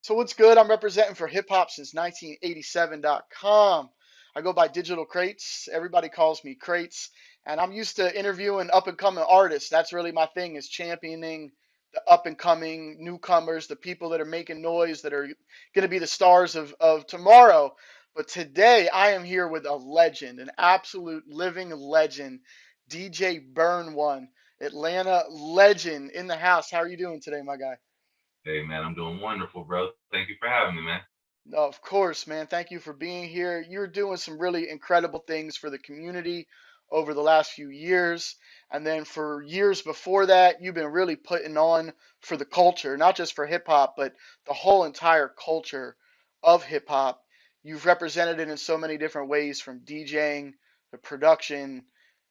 So what's good? I'm representing for HipHopSince1987.com. I go by Digital Crates. Everybody calls me Crates, and I'm used to interviewing up and coming artists. That's really my thing, is championing the up and coming newcomers, the people that are making noise, that are going to be the stars of tomorrow. But today I am here with a legend, an absolute living legend, DJ Burn One, Atlanta legend in the house. How are you doing today, my guy? Hey man, I'm doing wonderful, bro. Thank you for having me, man. No, of course, man. Thank you for being here. You're doing some really incredible things for the community over the last few years. And then for years before that, you've been really putting on for the culture, not just for hip hop, but the whole entire culture of hip hop. You've represented it in so many different ways, from DJing to production,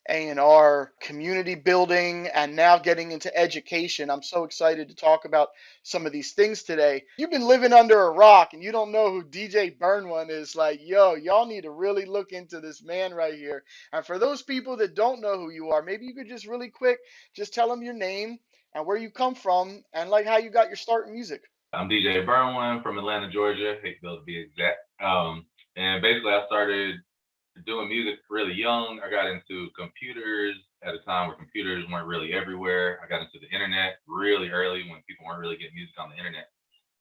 A&R, community building, and now getting into education. I'm so excited to talk about some of these things today. You've been living under a rock and you don't know who DJ Burn One is. Like, yo, y'all need to really look into this man right here. And for those people that don't know who you are, maybe you could just really quick just tell them your name and where you come from and like how you got your start in music. I'm DJ Burnwan from Atlanta, Georgia, Hapeville to be exact. And basically, I started doing music really young. I got into computers at a time where computers weren't really everywhere. I got into the internet really early when people weren't really getting music on the internet.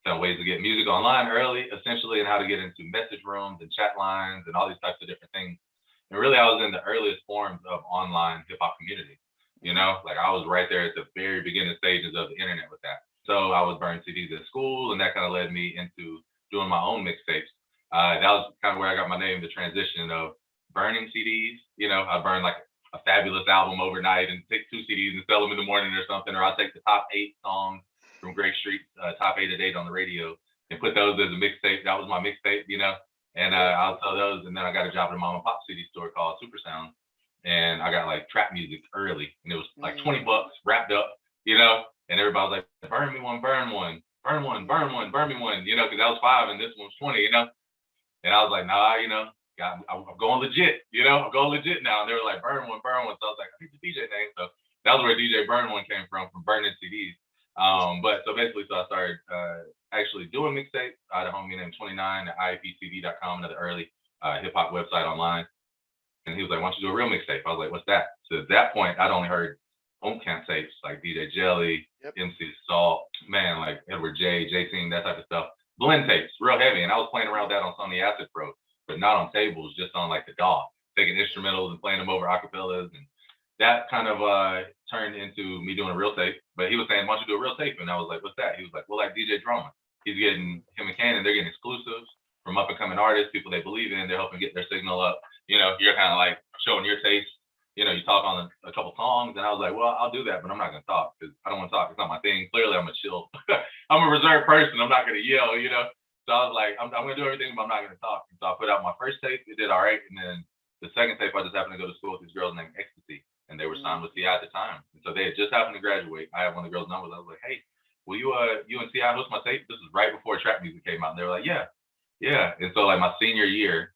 Found ways to get music online early, essentially, and how to get into message rooms and chat lines and all these types of different things. And really, I was in the earliest forms of online hip hop community. Like I was right there at the very beginning stages of the internet with that. So I was burning CDs at school, and that kind of led me into doing my own mixtapes. That was kind of where I got my name, the transition of burning CDs. I burn like a fabulous album overnight and take two CDs and sell them in the morning or something, or I'll take the top 8 songs from Grape Street, top 8 at 8 on the radio, and put those as a mixtape. That was my mixtape. And Yeah. I'll sell those. And then I got a job at a mom and pop CD store called Super Sound, and I got like trap music early, and it was like 20 Mm, bucks wrapped up. And everybody was like, burn me one, burn one, burn one, burn mm, one, burn me one, because that was 5 and this one's 20. And I was like, nah, I'm going legit, I'm going legit now. And they were like, burn one, burn one. So I was like, I think the DJ name. So that was where DJ Burn One came from burning CDs. that's But so basically, so I started actually doing mixtapes. I had a homie named 29 at iapcd.com, another early hip hop website online. And he was like, why don't you do a real mixtape? I was like, what's that? So at that point, I'd only heard home camp tapes like DJ Jelly, yep. MC Salt, man, like Edward J, J-Scene, that type of stuff. Blend tapes, real heavy. And I was playing around with that on Sony Acid Pro, but not on tables, just on like the DAW, taking instrumentals and playing them over acapellas. And that kind of turned into me doing a real tape. But he was saying, why don't you do a real tape? And I was like, what's that? He was like, well, like DJ Drama. He's getting, him and Cannon, they're getting exclusives from up and coming artists, people they believe in. They're helping get their signal up. You're kind of like showing your taste. You talk on a couple songs, and I was like, well, I'll do that, but I'm not gonna talk because I don't want to talk. It's not my thing. Clearly, I'm a chill. I'm a reserved person. I'm not gonna yell. So I was like, I'm gonna do everything, but I'm not gonna talk. And so I put out my first tape. It did all right, and then the second tape, I just happened to go to school with these girls named Ecstasy, and they were signed Mm, with CI at the time. And so they had just happened to graduate. I had one of the girls' numbers. I was like, hey, will you and CI host my tape? This is right before trap music came out, and they were like, yeah, yeah. And so like my senior year,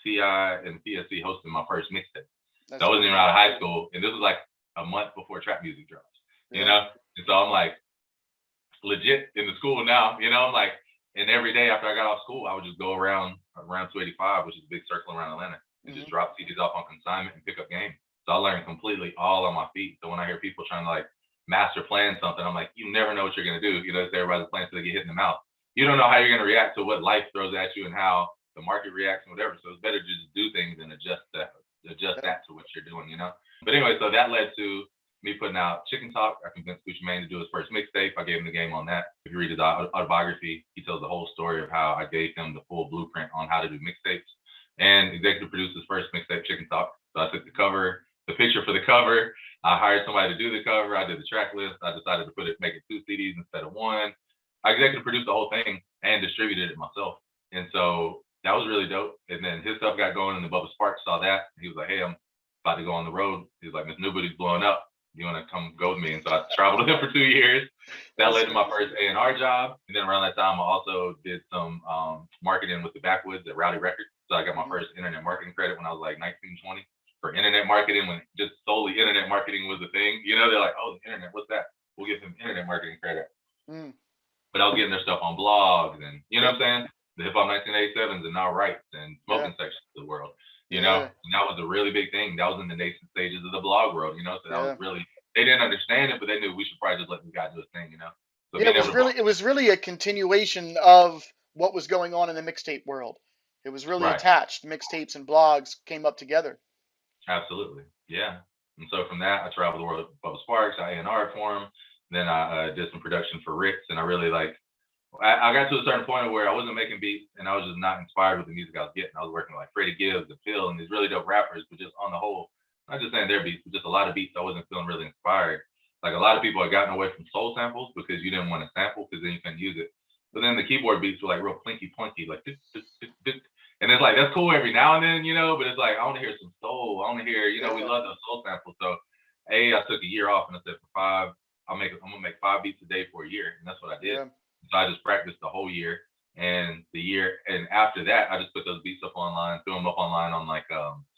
CI and PSC hosted my first mixtape. So that's I wasn't even out crazy. of high school, and this was like a month before trap music drops. You Yeah. know, and so I'm like legit in the school now. I'm like, and every day after I got off school, I would just go around 285, which is a big circle around Atlanta, and just Hmm. drop CDs off on consignment and pick up game. So I learned completely all on my feet. So when I hear people trying to like master plan something, I'm like, you never know what you're gonna do. Everybody's playing so they get hit in the mouth. You don't know how you're gonna react to what life throws at you and how the market reacts and whatever. So it's better to just do things and Yeah. adjust that to what you're doing. But anyway, so that led to me putting out Chicken Talk. I convinced Gucci Mane to do his first mixtape. I gave him the game on that. If you read his autobiography, he tells the whole story of how I gave him the full blueprint on how to do mixtapes, and executive produced his first mixtape, Chicken Talk. So I took the picture for the cover. I hired somebody to do the cover. I did the track list. I decided to make it 2 CDs instead of one. I executive produced the whole thing and distributed it myself. And so that was really dope. And then his stuff got going, and the Bubba Sparks saw that. He was like, hey, I'm about to go on the road. He was like, Miss Newbody's blowing up. You want to come go with me? And so I traveled with him for 2 years. That That's led to my crazy. first A&R job. And then around that time, I also did some marketing with the Backwoods at Rowdy Records. So I got my Hmm. first internet marketing credit when I was like 19, 20 for internet marketing, when just solely internet marketing was the thing. They're like, oh, the internet, what's that? We'll give him internet marketing credit. Mm. but I was getting their stuff on blogs and you know what I'm saying? The Hip Hop 1987s and Now Rights and Yeah. smoking sections of the world, you know? Yeah. And that was a really big thing. That was in the nascent stages of the blog world, you know? So that was Yeah. really, they didn't understand it, but they knew we should probably just let this guy do his thing, you know? So Yeah, being able to it was really a continuation of what was going on in the mixtape world. It was really right. attached. Mixtapes and blogs came up together. Absolutely. Yeah. And so from that, I traveled the world with Bubba Sparks. I A&R for him. Then I did some production for Ritz, and I really I got to a certain point where I wasn't making beats, and I was just not inspired with the music I was getting. I was working with like Freddie Gibbs, The Pill, and these really dope rappers, but just on the whole, not just saying their beats, but just a lot of beats I wasn't feeling really inspired. Like a lot of people had gotten away from soul samples because you didn't want to sample because then you couldn't use it. But then the keyboard beats were like real plinky plunky, like and it's like that's cool every now and then, you know, but it's like I want to hear some soul. I want to hear, you know, we Yeah. love those soul samples. So I took a year off and I said for I'm gonna make 5 beats a day for a year. And that's what I did. Yeah. So I just practiced the whole year. And the year and after that I just put those beats up online, threw them up online on like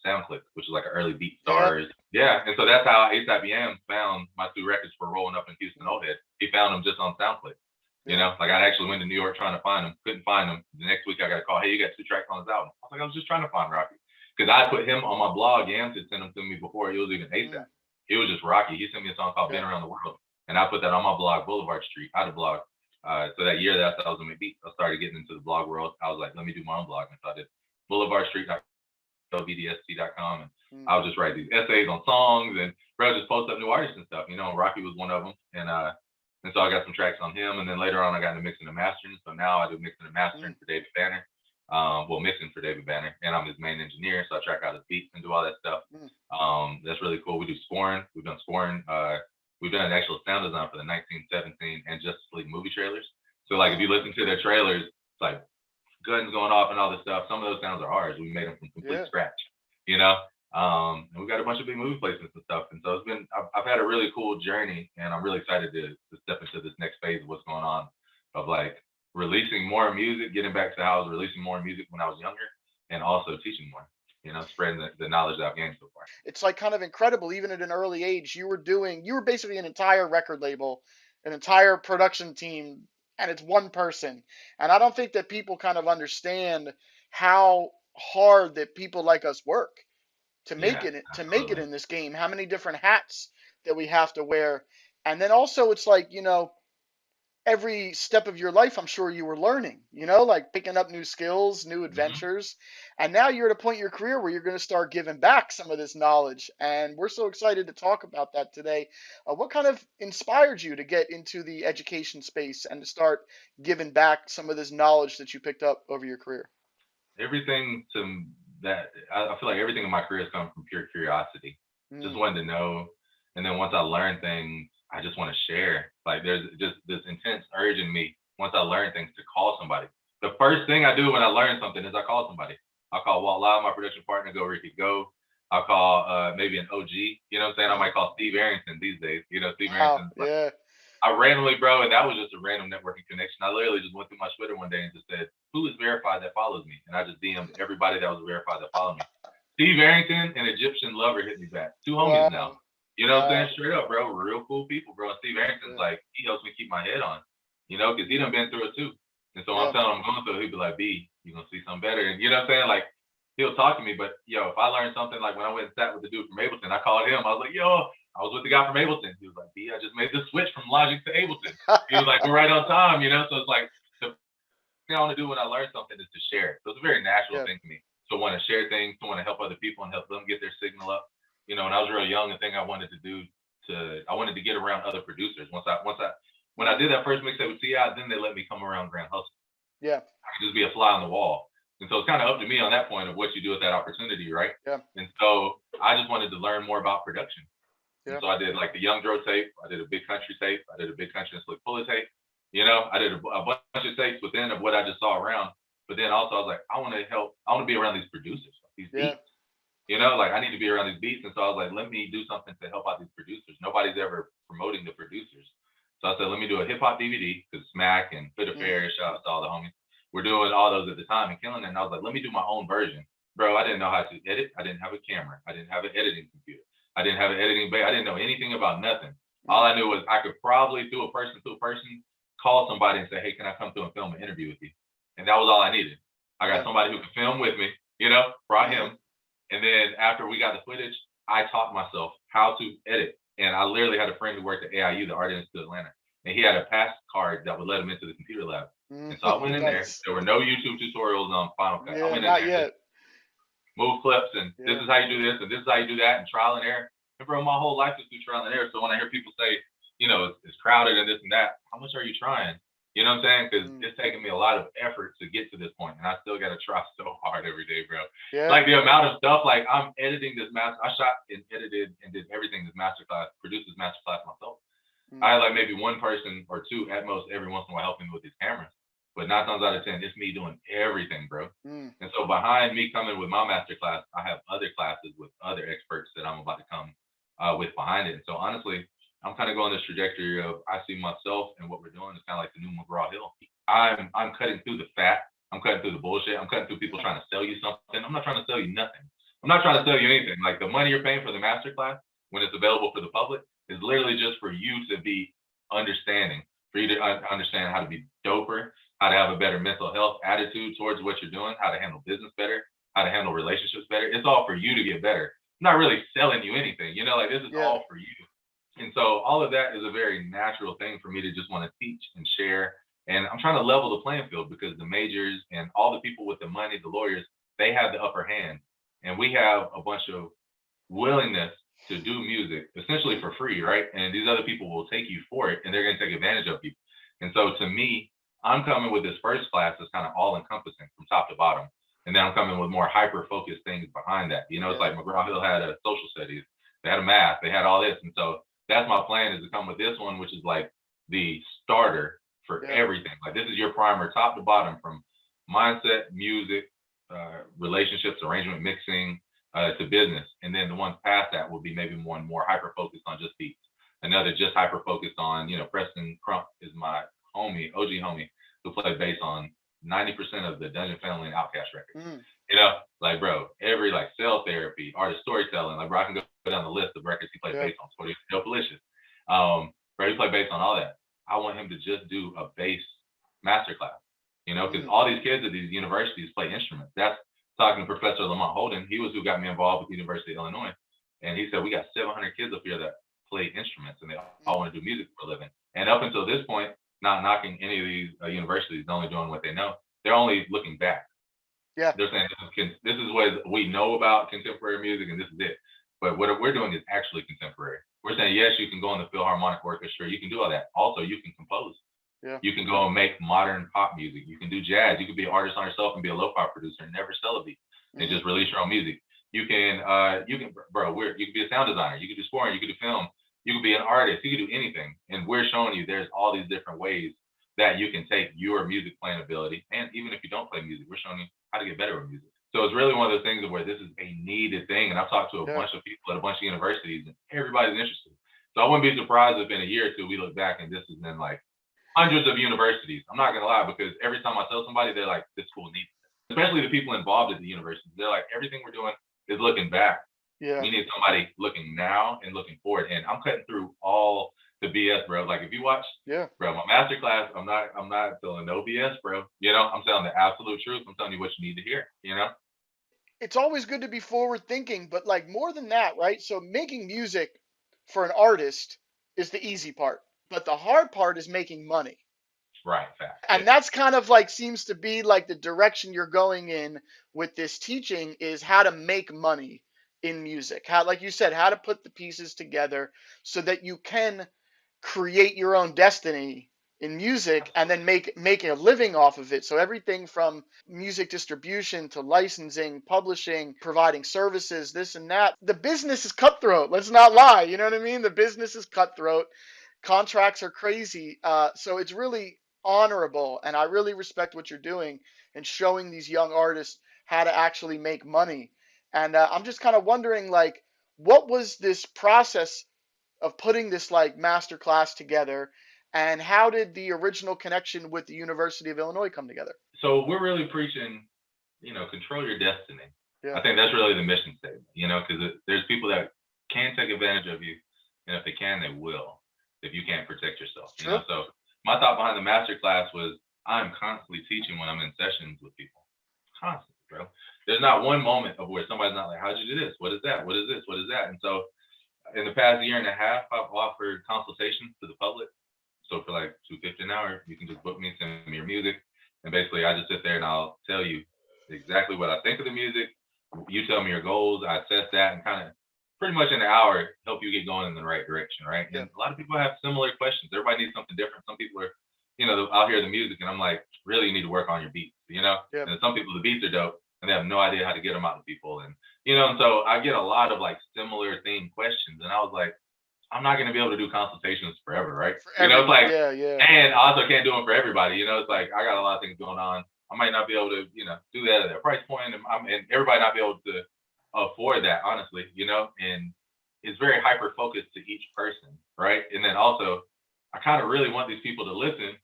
SoundClick, which is like an early beat Yeah. stars. Yeah. And so that's how ASAP Yam found my 2 records for rolling up in Houston Mm. Old Head. He found them just on SoundClick. You Yeah. know, like I actually went to New York trying to find him, couldn't find him. The next week I got a call, hey, you got 2 tracks on his album. I was like, I was just trying to find Rocky. Because I put him on my blog, Yams had sent him to me before it was even Mm. ASAP. It was just Rocky. He sent me a song called Yeah. Been Around the World. And I put that on my blog, Boulevard Street, out of blog. So that year that I was gonna make beats, I started getting into the blog world. I was like, let me do my own blog. And so I did boulevardstreet.lvdsc.com. And Mm. I would just write these essays on songs and bro just post up new artists and stuff. You know, and Rocky was one of them. And so I got some tracks on him. And then later on I got into mixing and mastering. So now I do mixing and mastering Mm. for David Banner. Well, mixing for David Banner, and I'm his main engineer, so I track out his beats and do all that stuff. Mm. That's really cool. We do scoring. We've done scoring. We've done an actual sound design for the 1917 and Justice League movie trailers. So like if you listen to their trailers, it's like guns going off and all this stuff. Some of those sounds are ours. We made them from complete Yeah. scratch, you know. And we got a bunch of big movie placements and stuff. And so I've had a really cool journey, and I'm really excited to step into this next phase of what's going on, of like releasing more music, getting back to how I was releasing more music when I was younger, and also teaching more. You know, spreading the knowledge that I've gained so far. It's like kind of incredible. Even at an early age, you were basically an entire record label, an entire production team, and it's one person. And I don't think that people kind of understand how hard that people like us work Yeah, to make it absolutely. in this game. How many different hats that we have to wear. And then also it's like, every step of your life, I'm sure you were learning, like picking up new skills, new Hmm. adventures. And now you're at a point in your career where you're going to start giving back some of this knowledge. And we're so excited to talk about that today. What kind of inspired you to get into the education space and to start giving back some of this knowledge that you picked up over your career? Everything to that I feel like everything in my career has come from pure curiosity. Just Mm. wanted to know, and then once I learn things, I just want to share. Like there's just this intense urge in me once I learn things to call somebody. The first thing I do when I learn something is I call somebody. I'll call Walt Live, my production partner, go Ricky Go. I'll call maybe an OG. You know what I'm saying? I Mm. might call Steve Arrington these days. You know, Steve Wow. Arrington's like Yeah. I randomly, bro, and that was just a random networking connection. I literally just went through my Twitter one day and just said, "Who is verified that follows me?" And I just DM'd everybody that was verified that followed me. Steve Arrington and Egyptian Lover hit me back. 2 homies now. Wow. You know what I'm saying? Wow. Straight up, bro. Real cool people, bro. Steve Arrington's Yeah. like, he helps me keep my head on, you know, because he done been through it too. And so I'm Yeah. telling him I'm going through it, he'd be like, B, you're going to see something better. And you know what I'm saying? Like, he'll talk to me, but yo, if I learned something, like when I went and sat with the dude from Ableton, I called him. I was like, yo, I was with the guy from Ableton. He was like, B, I just made the switch from Logic to Ableton. He was like, we're right on time, you know? So it's like, the thing I want to do when I learn something is to share it. So it's a very natural Yeah. thing to me to want to share things, to want to help other people and help them get their signal up. You know, when I was real young, the thing I wanted to do I wanted to get around other producers. When I Mm. did that first mixtape with Ti, then they let me come around Grand Hustle. Yeah. I could just be a fly on the wall. And so it's kind of up to me on that point of what you do with that opportunity, right? Yeah. And so I just wanted to learn more about production. And Yeah. so I did like the Young Dro tape. I did a big country tape. I did a big country and slick puller tape. You know, I did a bunch of tapes within of what I just saw around. But then also I was like, I want to help. I want to be around these producers, these Yeah. beats. You know, like I need to be around these beats. And so I was like, let me do something to help out these producers. Nobody's ever promoting the producers. So I said, let me do a hip hop DVD because Smack and Fit Mm. Affair, shout out to all the homies. We're doing all those at the time and killing it. And I was like, let me do my own version. Bro, I didn't know how to edit. I didn't have a camera. I didn't have an editing computer. I didn't have an editing bay. I didn't know anything about nothing. All Mm. I knew was I could probably do a person to a person call somebody and say, hey, can I come through and film an interview with you? And that was all I needed. I got Yeah. somebody who could film with me, brought Mhm. him. And then after we got the footage, I taught myself how to edit. And I literally had a friend who worked at AIU, the Art Institute of Atlanta, and he had a pass card that would let him into the computer lab. And so I went in there. Nice. There were no YouTube tutorials on Final Cut. I Yeah, went in not there, just yet. move clips, and this Yeah. is how you do this, and this is how you do that, and trial and error. And bro, my whole life is through trial and error. So when I hear people say, it's crowded and this and that, how much are you trying? You know what I'm saying? Because Mm. it's taken me a lot of effort to get to this point, and I still got to try so hard every day, bro. Yeah. Like the amount of stuff, like I'm editing this master. I shot and edited and did everything this masterclass, produced this masterclass myself. Mm. I had like maybe one person or two at most every once in a while helping me with these cameras, but 9 times out of 10, it's me doing everything, bro. Mm. And so behind me coming with my masterclass, I have other classes with other experts that I'm about to come with behind it. And so honestly, I'm kind of going this trajectory of I see myself and what we're doing is kind of like the new McGraw Hill. I'm cutting through the fat. I'm cutting through the bullshit. I'm cutting through people trying to sell you something. I'm not trying to sell you nothing. I'm not trying to sell you anything. Like the money you're paying for the masterclass when it's available for the public is literally just for you to be understanding, for you to understand how to be doper, how to have a better mental health attitude towards what you're doing, how to handle business better, how to handle relationships better. It's all for you to get better. I'm not really selling you anything, like this is Yeah. all for you. And so all of that is a very natural thing for me to just want to teach and share. And I'm trying to level the playing field because the majors and all the people with the money, the lawyers, they have the upper hand. And we have a bunch of willingness to do music essentially for free, right? And these other people will take you for it and they're going to take advantage of you. And so to me, I'm coming with this first class that's kind of all encompassing from top to bottom. And then I'm coming with more hyper focused things behind that. It's like McGraw Hill had a social studies, they had a math, they had all this. And so that's my plan is to come with this one, which is like the starter for everything. Like this is your primer, top to bottom, from mindset, music, relationships, arrangement, mixing, to business. And then the ones past that will be maybe one more hyper focused on just beats. Another just hyper focused on, Preston Crump is my homie, OG homie, who played bass on 90% of the Dungeon Family and Outkast records. Mm. Like bro, every like cell therapy, artist storytelling, like bro, I can go down the list of records he played bass on. So Still Delicious. Bro, he played bass on all that. I want him to just do a bass masterclass, because all these kids at these universities play instruments. That's talking to Professor Lamont Holden. He was who got me involved with the University of Illinois. And he said, we got 700 kids up here that play instruments and they all want to do music for a living. And up until this point, not knocking any of these universities, only doing what they know. They're only looking back. Yeah. They're saying this is what we know about contemporary music and this is it. But what we're doing is actually contemporary. We're saying, yes, you can go in the Philharmonic Orchestra. You can do all that. Also, you can compose. Yeah. You can go and make modern pop music. You can do jazz. You can be an artist on yourself and be a lo-fi producer and never sell a beat and just release your own music. You can, bro, you can be a sound designer. You can do scoring. You can do film. You can be an artist. You can do anything. And we're showing you there's all these different ways that you can take your music playing ability. And even if you don't play music, we're showing you how to get better with music. So it's really one of those things where this is a needed thing. And I've talked to a bunch of people at a bunch of universities and everybody's interested. So I wouldn't be surprised if in a year or two we look back and this has been like hundreds of universities. I'm not going to lie, because every time I tell somebody, they're like, this school needs it. Especially the people involved at the universities. They're like, everything we're doing is looking back. Yeah. We need somebody looking now and looking forward. And I'm cutting through all the BS, bro. Like if you watch, bro, my masterclass, I'm not telling no BS, bro. I'm telling the absolute truth. I'm telling you what you need to hear, It's always good to be forward thinking, but like more than that, right? So making music for an artist is the easy part, but the hard part is making money. Right, fact. And that's kind of like seems to be like the direction you're going in with this teaching is how to make money in music. How, like you said, how to put the pieces together so that you can create your own destiny in music and then make a living off of it. So everything from music distribution to licensing, publishing, providing services, this and that. The business is cutthroat. Let's not lie. You know what I mean? The business is cutthroat. Contracts are crazy. So it's really honorable, and I really respect what you're doing and showing these young artists how to actually make money. And I'm just kind of wondering, like, what was this process of putting this like master class together, and how did the original connection with the University of Illinois come together? So we're really preaching, control your destiny. Yeah. I think that's really the mission statement, because there's people that can take advantage of you, and if they can, they will. If you can't protect yourself, True. So my thought behind the master class was I'm constantly teaching when I'm in sessions with people. Constantly, bro. There's not one moment of where somebody's not like, how'd you do this? What is that? What is this? What is that? And so in the past year and a half, I've offered consultations to the public. So for like $250 an hour, you can just book me, send me your music, and basically I just sit there and I'll tell you exactly what I think of the music. You tell me your goals, I assess that, and kind of pretty much in an hour help you get going in the right direction, right? Yeah. And a lot of people have similar questions. Everybody needs something different. Some people are, I'll hear the music and I'm like, really, you need to work on your beats, Yeah. And some people, the beats are dope and they have no idea how to get them out to people, and so I get a lot of like similar themed questions, and I was like, I'm not going to be able to do consultations forever, right? For It's everybody. like, Yeah, yeah. and I also can't do them for everybody. It's like I got a lot of things going on. I might not be able to, do that at that price point, and everybody not be able to afford that, honestly, And it's very hyper focused to each person, right? And then also, I kind of really want these people to listen,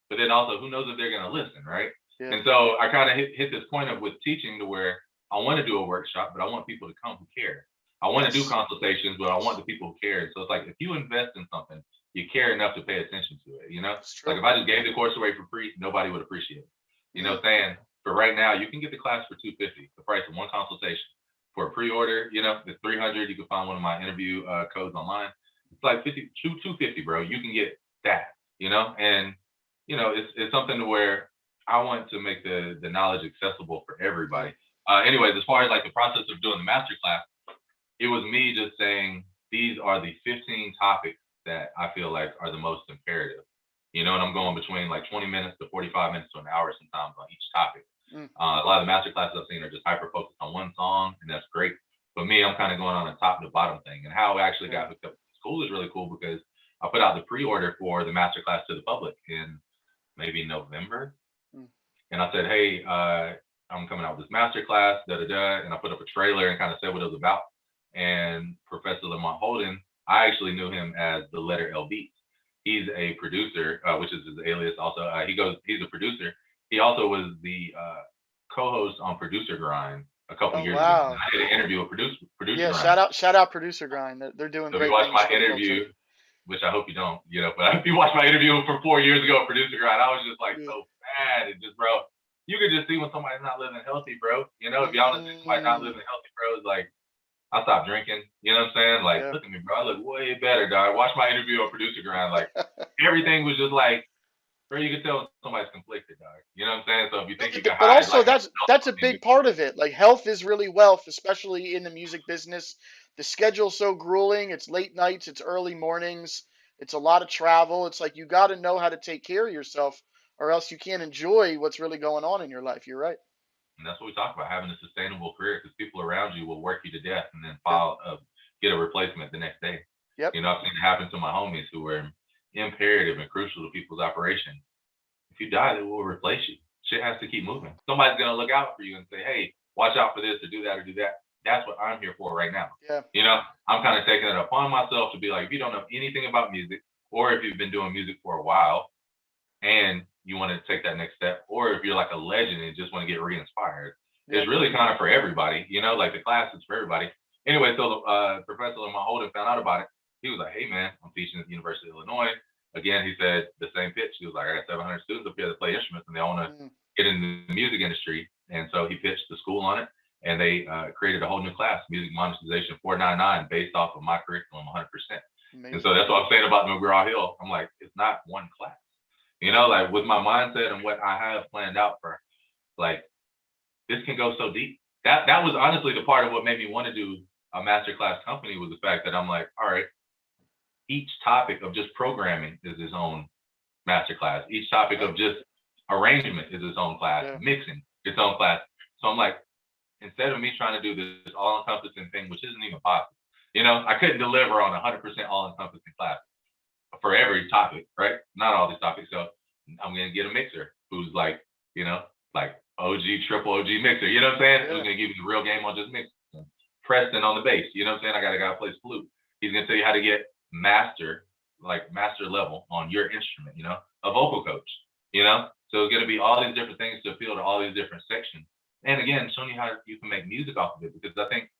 but then also, who knows if they're going to listen, right? Yeah. And so I kind of hit this point of with teaching to where I want to do a workshop, but I want people to come who care. I want to do Yes. consultations, but I want the people who care. So it's like if you invest in something, you care enough to pay attention to it. It's Like true. if I just gave the course away for free, nobody would appreciate it. Mm. Saying for right now, you can get the class for $250, the price of one consultation. For a pre-order, it's $300. You can find one of my interview codes online. It's like 250, bro. You can get that, and it's something to where I want to make the knowledge accessible for Yeah. everybody. Anyways, as far as like the process of doing the master class, it was me just saying these are the 15 topics that I feel like are the most imperative. And I'm going between like 20 minutes to 45 minutes to an hour sometimes on each topic. Mm. A lot of the master classes I've seen are just hyper focused on one song, and that's great. But me, I'm kind of going on a top to bottom thing. And how I actually got hooked up with school is really cool because I put out the pre-order for the master class to the public in maybe November. Mm. And I said, hey, I'm coming out with this master class, and I put up a trailer and kind of said what it was about. And Professor Lamont Holden, I actually knew him as the letter L Beats. He's a producer, which is his alias. Also, he's a producer. He also was the co-host on Producer Grind a couple Oh, years ago. And wow. I did an interview with Producer Yeah. Grind. Shout out Producer Grind. They're doing So if you great watch things my for the culture. interview, which I hope you don't, but if you watch my interview from 4 years ago, Producer Grind, I was just like Yeah. so bad. And just, bro, you could just see when somebody's not living healthy, bro. If you honestly somebody not Mm. living healthy, bro, it's like, I stopped drinking. You know what I'm saying? Like, Yeah. look at me, bro. I look way better, dog. Watch my interview on Producer Grind. Like, everything was just like, bro, you can tell somebody's conflicted, dog. You know what I'm saying? So if you think you can But hide, also like, that's a big part of it. Like health is really wealth, especially in the music business. The schedule's so grueling. It's late nights, it's early mornings, it's a lot of travel. It's like you got to know how to take care of yourself, or else you can't enjoy what's really going on in your life. You're right. and that's what we talk about, having a sustainable career, because people around you will work you to death and then Yeah. get a replacement the next day. Yep. I've seen it happen to my homies who were imperative and crucial to people's operation. If you die, they will replace you. Shit has to keep moving. Somebody's gonna look out for you and say, "Hey, watch out for this or do that or do that." That's what I'm here for right now. Yeah. I'm kind of taking it upon myself to be like, if you don't know anything about music, or if you've been doing music for a while and you want to take that next step, or if you're like a legend and just want to get re-inspired, Yeah. it's really kind of for everybody. Like the class is for everybody. Anyway, so Professor Lamont Holden found out about it. He was like, "Hey man, I'm teaching at the University of Illinois." Again, he said the same pitch. He was like, "I got 700 students up here that play instruments and they all want to Mm. get in the music industry." And so he pitched the school on it, and they created a whole new class, Music Monetization 499, based off of my curriculum 100%. Amazing. And so that's what I'm saying about McGraw Hill. I'm like, it's not one class. Like with my mindset and what I have planned out for, like, this can go so deep. That was honestly the part of what made me want to do a masterclass company, was the fact that I'm like, all right, each topic of just programming is its own masterclass. Each topic of just arrangement is its own class. Yeah. Mixing, its own class. So I'm like, instead of me trying to do this all-encompassing thing, which isn't even possible, I couldn't deliver on 100% all-encompassing class for every topic, right? Not all these topics. So I'm gonna get a mixer who's like, like OG, triple OG mixer. You know what I'm saying? Yeah. Who's gonna give you the real game on just mixing. Preston on the bass. You know what I'm saying? I got a guy who plays flute. He's gonna tell you how to get master level on your instrument. A vocal coach. So it's gonna be all these different things to appeal to all these different sections. And again, showing you how you can make music off of it, because I think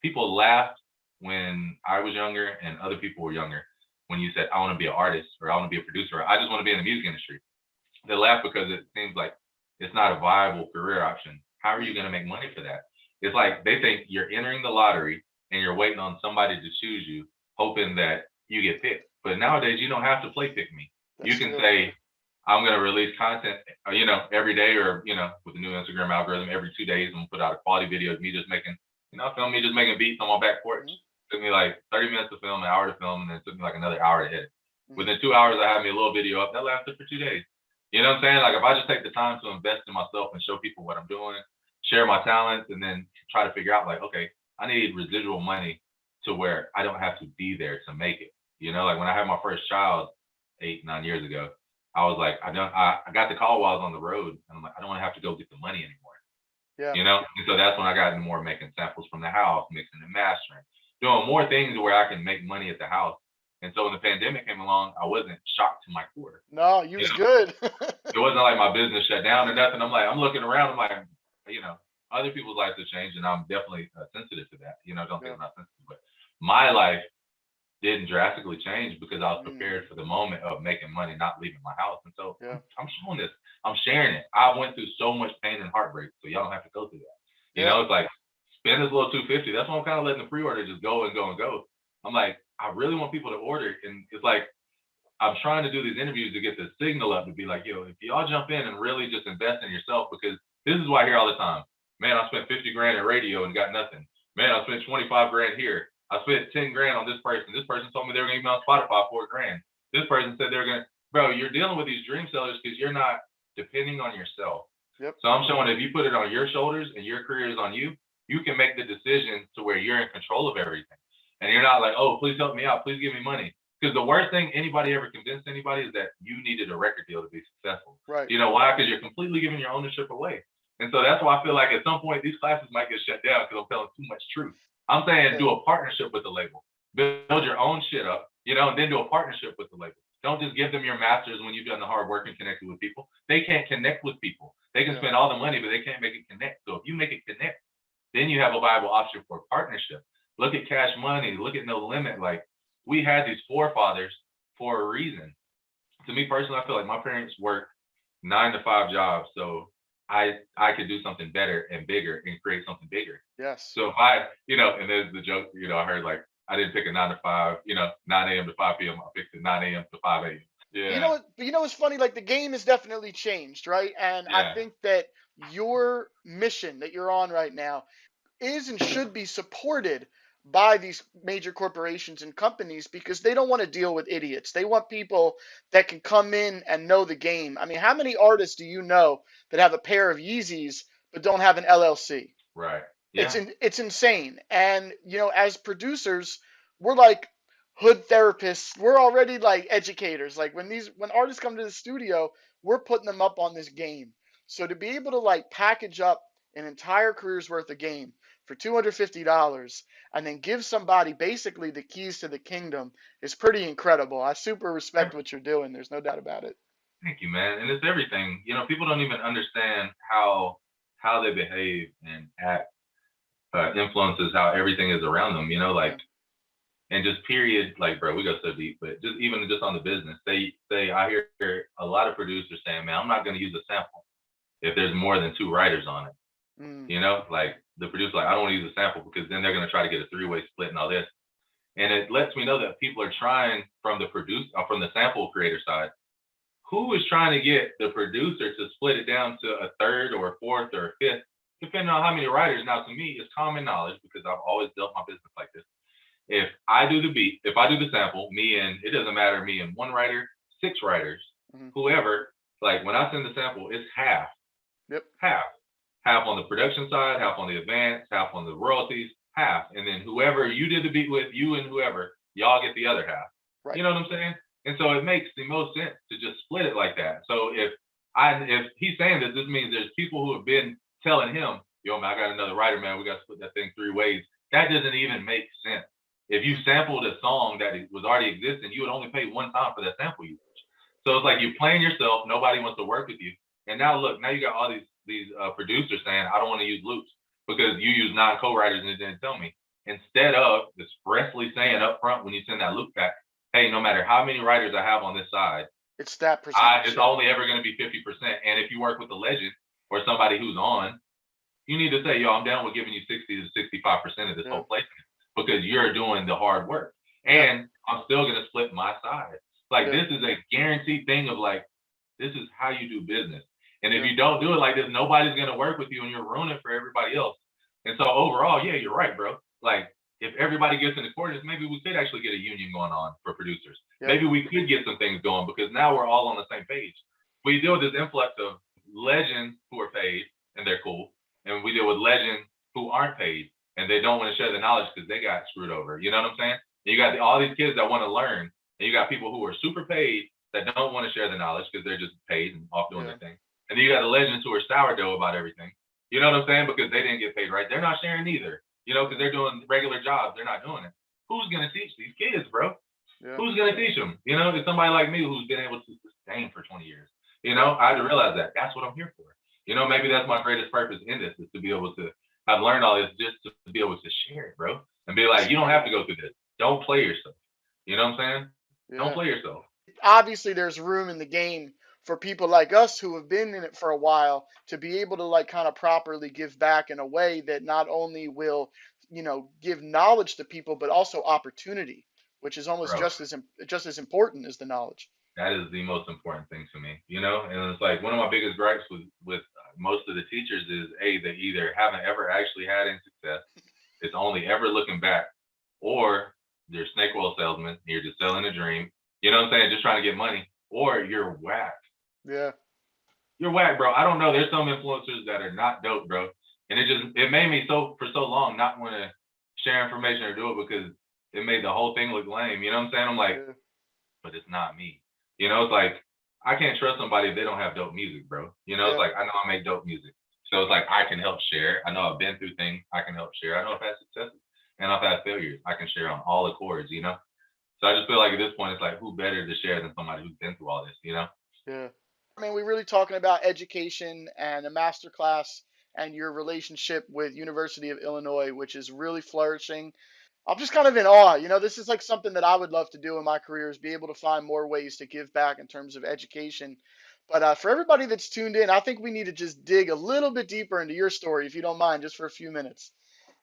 people laughed when I was younger and other people were younger when you said, I want to be an artist or I want to be a producer, or I just want to be in the music industry. They laugh because it seems like it's not a viable career option. How are you going to make money for that? It's like they think you're entering the lottery and you're waiting on somebody to choose you, hoping that you get picked. But nowadays, you don't have to play pick me. You That's can true. say, I'm going to release content, every day, or, with the new Instagram algorithm, every 2 days, I'm going to put out a quality video of me just making, film me just making beats on my back porch. Hmm. It took me like 30 minutes to film, an hour to film, and then it took me like another hour to edit. Hmm. Within 2 hours, I had me a little video up that lasted for 2 days. You know what I'm saying? Like, if I just take the time to invest in myself and show people what I'm doing, share my talents, and then try to figure out, like, okay, I need residual money to where I don't have to be there to make it. Like when I had my first child 8, 9 years ago, I was like, I got the call while I was on the road, and I'm like, I don't want to have to go get the money anymore. Yeah. And so that's when I got into more making samples from the house, mixing and mastering, doing more things where I can make money at the house. And so when the pandemic came along, I wasn't shocked to my core. No, you You was know, good. it wasn't like my business shut down or nothing. I'm looking around. I'm like, you know, other people's lives have changed, and I'm definitely sensitive to that. Don't think Yeah. I'm not sensitive, but my life didn't drastically change because I was Mm. prepared for the moment of making money, not leaving my house. And so Yeah. I'm showing this. I'm sharing it. I went through so much pain and heartbreak, so y'all don't have to go through that. Yeah. It's like spend this little 250. That's why I'm kind of letting the pre-order just go and go and go. I'm like, I really want people to order, and it's like I'm trying to do these interviews to get the signal up to be like, yo, if y'all jump in and really just invest in yourself, because this is what I hear all the time. Man, I spent 50 grand in radio and got nothing. Man, I spent 25 grand here. I spent 10 grand on this person. This person told me they were going to be on Spotify for a grand. This person said they're going to, bro, you're dealing with these dream sellers because you're not depending on yourself. Yep. So I'm showing if you put it on your shoulders and your career is on you, you can make the decision to where you're in control of everything. And you're not like, oh, please help me out. Please give me money. Because the worst thing anybody ever convinced anybody is that you needed a record deal to be successful. Right. You know why? Because you're completely giving your ownership away. And so that's why I feel like at some point these classes might get shut down because I'm telling too much truth. I'm saying Yeah. do a partnership with the label. Build your own shit up, and then do a partnership with the label. Don't just give them your masters when you've done the hard work and connected with people. They can't connect with people. They can Yeah. spend all the money, but they can't make it connect. So if you make it connect, then you have a viable option for partnership. Look at Cash Money. Look at No Limit. Like, we had these forefathers for a reason. To me personally, I feel like my parents worked 9 to 5 jobs, so I could do something better and bigger and create something bigger. Yes. So if I, and there's the joke, I heard like I didn't pick a 9 to 5, 9 a.m. to 5 p.m. I picked it 9 a.m. to 5 a.m. You Yeah, know what? You know what's funny? Like the game has definitely changed, right? And I yeah, think that your mission that you're on right now is and should be supported by these major corporations and companies because they don't want to deal with idiots. They want people that can come in and know the game. I mean, how many artists do you know that have a pair of Yeezys but don't have an LLC? right, It's yeah, it's insane. And as producers, we're like hood therapists. We're already like educators. Like when artists come to the studio, we're putting them up on this game. So to be able to like package up an entire career's worth of game for $250 and then give somebody basically the keys to the kingdom is pretty incredible. I super respect what you're doing. There's no doubt about it. thank you, man. And it's everything. People don't even understand how they behave and act influences how everything is around them. Like Yeah. and just period, like bro, we go so deep, but just even just on the business, they say I hear a lot of producers saying, man, I'm not going to use a sample if there's more than 2 writers on it. Mm. Like the producer, like I don't want to use a sample because then they're going to try to get a 3-way split and all this. And it lets me know that people are trying from the sample creator side. Who is trying to get the producer to split it down to a third or a fourth or a fifth, depending on how many writers? Now, to me, it's common knowledge because I've always dealt my business like this. If I do the beat, if I do the sample, me and it doesn't matter, me and 1 writer, 6 writers, Mm-hmm. whoever, like when I send the sample, it's half, Yep. half, half on the production side, half on the advance, half on the royalties, half, and then whoever you did the beat with, you and whoever, y'all get the other half. Right. You know what I'm saying? And so it makes the most sense to just split it like that. So if he's saying this means there's people who have been telling him, yo man, I got another writer, man, we got to split that thing 3 ways. That doesn't even make sense. If you sampled a song that was already existing, you would only pay 1 time for that sample usage. So it's like you're playing yourself. Nobody wants to work with you. And now look, now you got all these producers saying, I don't want to use loops because you use 9 co-writers and it didn't tell me. Instead of expressly saying up front when you send that loop back, hey, no matter how many writers I have on this side, It's that percentage. it's Yeah. only ever going to be 50%. And if you work with a legend or somebody who's on, you need to say, yo, I'm down with giving you 60 to 65% of this Yeah. whole placement because you're doing the hard work. Yeah. And I'm still going to split my side. Like, Yeah. this is a guaranteed thing of like, this is how you do business. And if Yeah. you don't do it like this, nobody's going to work with you and you're ruining for everybody else. And so overall, yeah, you're right, bro. Like, if everybody gets in accordance, maybe we could actually get a union going on for producers. Yep. Maybe we could get some things going because now we're all on the same page. We deal with this influx of legends who are paid and they're cool, and we deal with legends who aren't paid and they don't want to share the knowledge because they got screwed over. You know what I'm saying? And you got all these kids that want to learn, and you got people who are super paid that don't want to share the knowledge because they're just paid and off doing Yeah. their thing. And then you got the legends who are sourdough about everything. You know what I'm saying? Because they didn't get paid right. They're not sharing either. You know, because they're doing regular jobs. They're not doing it. Who's gonna teach these kids, bro? Yeah. Who's gonna teach them? You know, it's somebody like me who's been able to sustain for 20 years. You know, Yeah. I had to realize that. That's what I'm here for. You know, maybe that's my greatest purpose in this is to be able to. I've learned all this just to be able to share it, bro, and be like, you don't have to go through this. Don't play yourself. You know what I'm saying? Don't Yeah. play yourself. Obviously there's room in the game for people like us who have been in it for a while to be able to like kind of properly give back in a way that not only will, give knowledge to people but also opportunity, which is almost Bro, just as important as the knowledge. that is the most important thing to me, you know. And it's like one of my biggest gripes with most of the teachers is a they either haven't ever actually had any success, it's only ever looking back, or you're a snake oil salesman, you're just selling a dream, you know what I'm saying, just trying to get money, or you're whack. Yeah. You're whack, bro. I don't know. There's some influencers that are not dope, bro, and it made me so for so long not want to share information or do it because it made the whole thing look lame. You know what I'm saying? I'm like, Yeah. but it's not me. You know, it's like I can't trust somebody if they don't have dope music, bro. You know, it's Yeah. like I know I make dope music. So it's like I can help share. I know I've been through things. I can help share. I know I've had successes and I've had failures. I can share on all the chords, you know? So I just feel like at this point it's like who better to share than somebody who's been through all this, you know? Yeah. I mean, we're really talking about education and a master class and your relationship with University of Illinois, which is really flourishing. I'm just kind of in awe. This is like something that I would love to do in my career is be able to find more ways to give back in terms of education. But for everybody that's tuned in, I think we need to just dig a little bit deeper into your story, if you don't mind, just for a few minutes,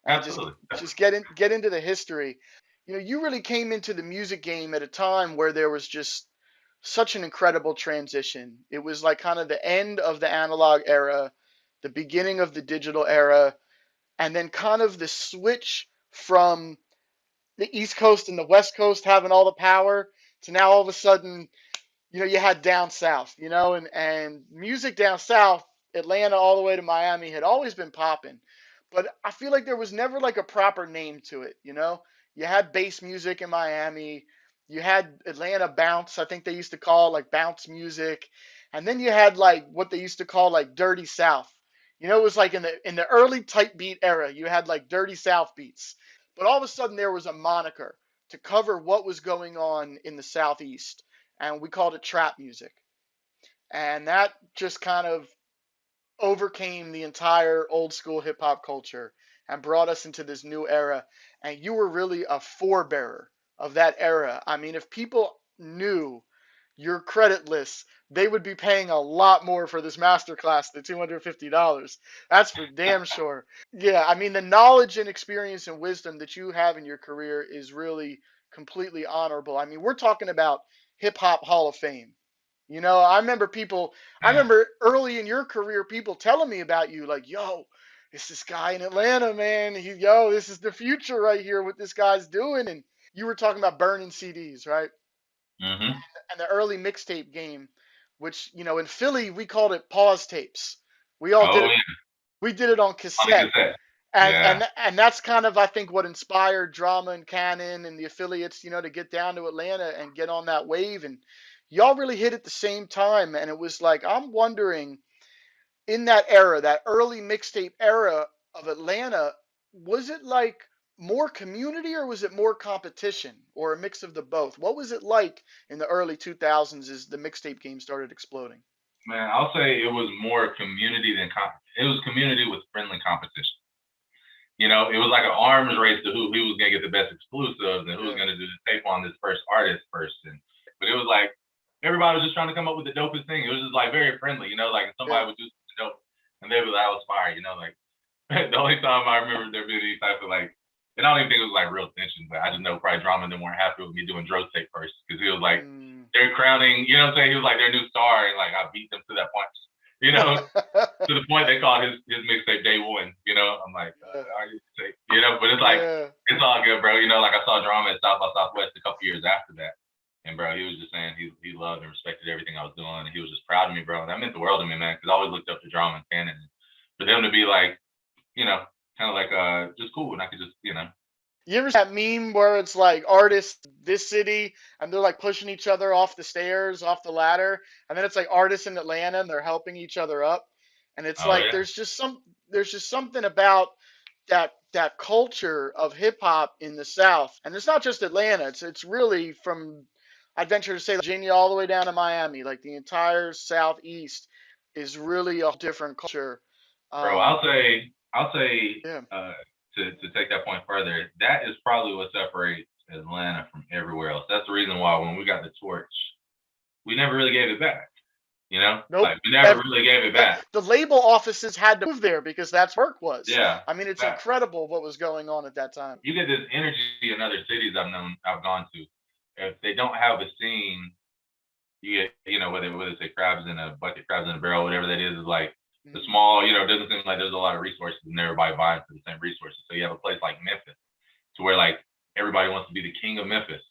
and just Absolutely. just get into the history. You really came into the music game at a time where there was just such an incredible transition. It was like kind of the end of the analog era, the beginning of the digital era, and then kind of the switch from the East Coast and the West Coast having all the power to now all of a sudden, you had down south, and music down south, Atlanta all the way to Miami had always been popping. But I feel like there was never like a proper name to it. You had bass music in Miami, you had Atlanta bounce, I think they used to call it like bounce music. And then you had like what they used to call like dirty south. It was like in the early type beat era, you had like dirty south beats. But all of a sudden there was a moniker to cover what was going on in the southeast, and we called it trap music. And that just kind of overcame the entire old school hip hop culture and brought us into this new era. And you were really a forebearer of that era. I mean, if people knew your credit list, they would be paying a lot more for this masterclass than $250. That's for damn sure. Yeah, I mean, the knowledge and experience and wisdom that you have in your career is really completely honorable. I mean, we're talking about hip hop Hall of Fame. I Man. remember early in your career, people telling me about you, like, yo, it's this guy in Atlanta, man. This is the future right here, what this guy's doing. And you were talking about burning CDs, right? Mm-hmm. And the early mixtape game, which, in Philly, we called it pause tapes. We all did Oh it. yeah. We did it on On the cassette. cassette. And Yeah. and and that's kind of I think what inspired Drama and Cannon and the affiliates, to get down to Atlanta and get on that wave. And y'all really hit at the same time. And it was like I'm wondering, in that era, that early mixtape era of Atlanta, was it like more community or was it more competition or a mix of the both? What was it like in the early 2000s as the mixtape game started exploding? Man, I'll say it was more community than it was community with friendly competition. It was like an arms race to who was gonna get the best exclusives and who was Yeah. gonna do the tape on this first artist first. But it was like everybody was just trying to come up with the dopest thing. It was just like very friendly, like if somebody Yeah. would do something dope and they'd be like, "I was fire," like the only time I remember there being these types of like, and I don't even think it was like real tension, but I just know probably Drama and them weren't happy with me doing Dro's tape first because he was like, Mm. they're crowning, you know what I'm saying? He was like their new star, and like I beat them to that punch, you know, to the point they called his mixtape Day One. I'm like, Yeah. are you tape? But it's like Yeah. it's all good, bro. Like I saw Drama at South by Southwest a couple years after that, and bro, he was just saying he loved and respected everything I was doing, and he was just proud of me, bro. And that meant the world to me, man, because I always looked up to Drama and Cannon, and for them to be like, kind of like just cool, and I could just, You ever see that meme where it's like artists this city and they're like pushing each other off the stairs, off the ladder, and then it's like artists in Atlanta and they're helping each other up, and it's oh like yeah, there's just something about that culture of hip hop in the South, and it's not just Atlanta. It's really from, I'd venture to say, Virginia all the way down to Miami. Like the entire Southeast is really a different culture. bro. Um, I'll say yeah, to take that point further, that is probably what separates Atlanta from everywhere else. That's the reason why when we got the torch, we never really gave it back. nope. Like we never really gave it back. The label offices had to move there because that's where work was. Yeah, I mean, it's that incredible what was going on at that time. you get this energy in other cities I've gone to. If they don't have a scene, you get, whether it's a crabs in a bucket, crabs in a barrel, whatever that is like the Mm, small, it doesn't seem like there's a lot of resources and everybody vying for the same resources. So you have a place like Memphis to where like everybody wants to be the king of Memphis.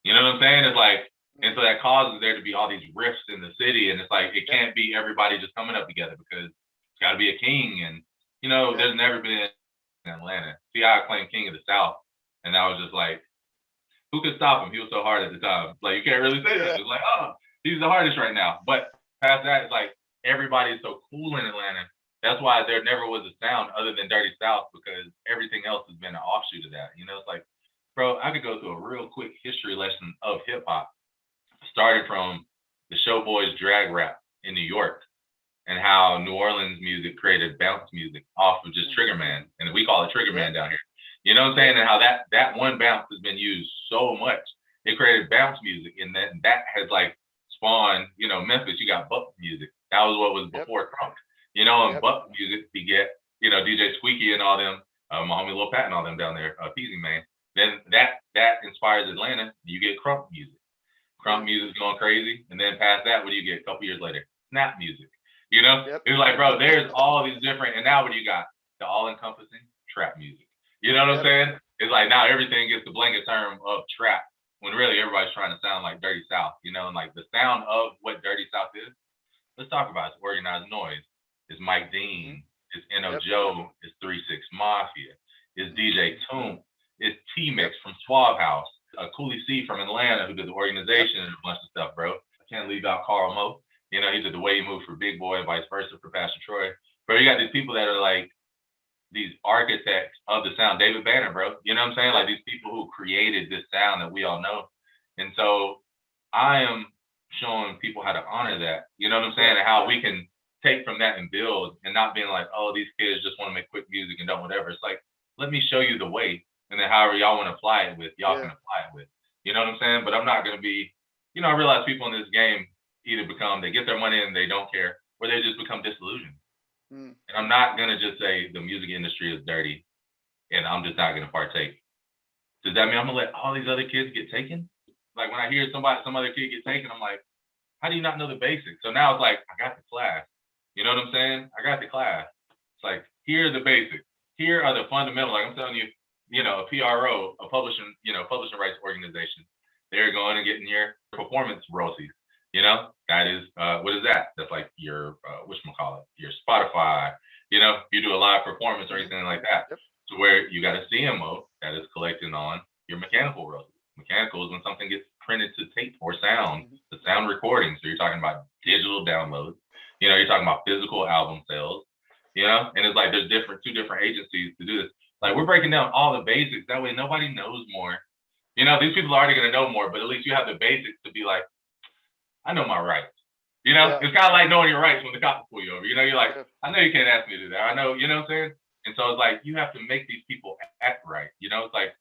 You know what I'm saying? It's like, and mm, so that causes there to be all these rifts in the city, and it's like it yep, can't be everybody just coming up together because it's got to be a king, and yep, there's never been in Atlanta. T.I. claimed king of the South, and I was just like, who could stop him? He was so hard at the time. Like you can't really say that. yeah, It's like, oh, he's the hardest right now. But past that, it's like everybody is so cool in Atlanta. That's why there never was a sound other than Dirty South because everything else has been an offshoot of that. It's like, bro, I could go through a real quick history lesson of hip hop, started from the Showboys drag rap in New York and how New Orleans music created bounce music off of just mm, Trigger Man, and we call it Trigger Man yep, down here. You know what I'm yep, saying? And how that one bounce has been used so much. It created bounce music, and that has like spawned. Memphis. You got buck music. That was what was yep, before crunk. And yep, buck music beget DJ Squeaky and all them, my homie Lil Pat and all them down there, Peasy Man. Then that inspires Atlanta. You get crunk music. yeah, Crunk music's going crazy, and then past that, what do you get? A couple years later, snap music. yep, It's like, bro, there's all these different, and now what do you got? The all-encompassing trap music. You know what I'm yep, saying? It's like now everything gets the blanket term of trap, when really everybody's trying to sound like Dirty South. And like the sound of what Dirty South is. Let's talk about it. It's organized noise. It's Mike mm-hmm, Dean. It's N.O. yep, Joe. It's 3-6 Mafia. It's mm-hmm, DJ Toon. It's T-Mix yep, from Suave House. Cooley C from Atlanta, who did the yep, organization and a bunch of stuff, bro. I can't leave out Carl Mo. He did the way he moved for Big Boy and vice versa for Pastor Troy. Bro, you got these people that are like these architects of the sound. David Banner, bro. You know what I'm saying? Like yep, these people who created this sound that we all know. And so I am showing people how to honor that. You know what I'm saying? yeah, And how we can take from that and build and not being like, oh, these kids just want to make quick music and don't whatever. It's like, let me show you the way. And then however y'all want to apply it with, y'all can yeah, apply it with. You know what I'm saying? But I'm not going to be, I realize people in this game either they get their money and they don't care, or they just become disillusioned. mm, And I'm not going to just say the music industry is dirty and I'm just not going to partake. Does that mean I'm going to let all these other kids get taken? Like when I hear some other kid get taken, I'm like, how do you not know the basics? So now it's like, I got the class. You know what I'm saying? I got the class. It's like, here are the basics. Here are the fundamentals. Like I'm telling you, a PRO, a publishing rights organization, they're going and getting your performance royalties. That is, what is that? That's like your, whatchamacallit, your Spotify. If you do a live performance or mm-hmm, anything like that, yep, to where you got a CMO that is collecting on your mechanical royalties. Mechanical is when something gets printed to tape or sound, mm-hmm, the sound recording. So you're talking about digital downloads. You're talking about physical album sales. And it's like there's two different agencies to do this. Like we're breaking down all the basics. That way nobody knows more. These people are already gonna know more, but at least you have the basics to be like, I know my rights. yeah, It's kind of like knowing your rights when the cops pull you over. You're like, yeah, I know you can't ask me to do that. I know, you know what I'm saying? And so it's like you have to make these people act right. You know, it's like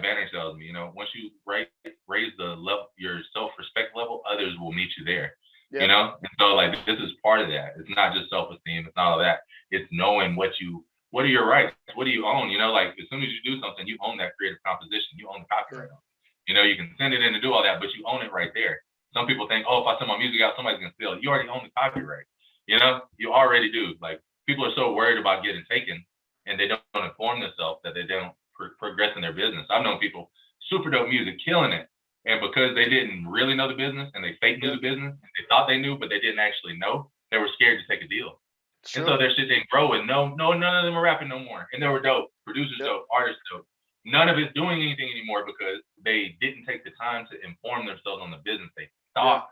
Banner tells me, you know, once you raise the level, your self-respect level, others will meet you there. You Yep. know, and so like this is part of that. It's not just self-esteem. It's not all that. It's knowing what are your rights. What do you own? You know, like as soon as you do something, you own that creative composition. You own the Yeah. copyright on it. You know, you can send it in to do all that, but you own it right there. Some people think, oh, if I send my music out, somebody's gonna steal it. You already own the copyright. You know, you already do. Like people are so worried about getting taken, and they don't inform themselves that they don't progress in their business. I've known people super dope music, killing it, and because they didn't really know the business and they fake knew Yeah. the business, and they thought they knew, but they didn't actually know, they were scared to take a deal. And so Sure. their shit didn't grow, and no, none of them are rapping no more. And they were dope, producers Yep. dope, artists dope. None of it's doing anything anymore because they didn't take the time to inform themselves on the business. They Yeah. thought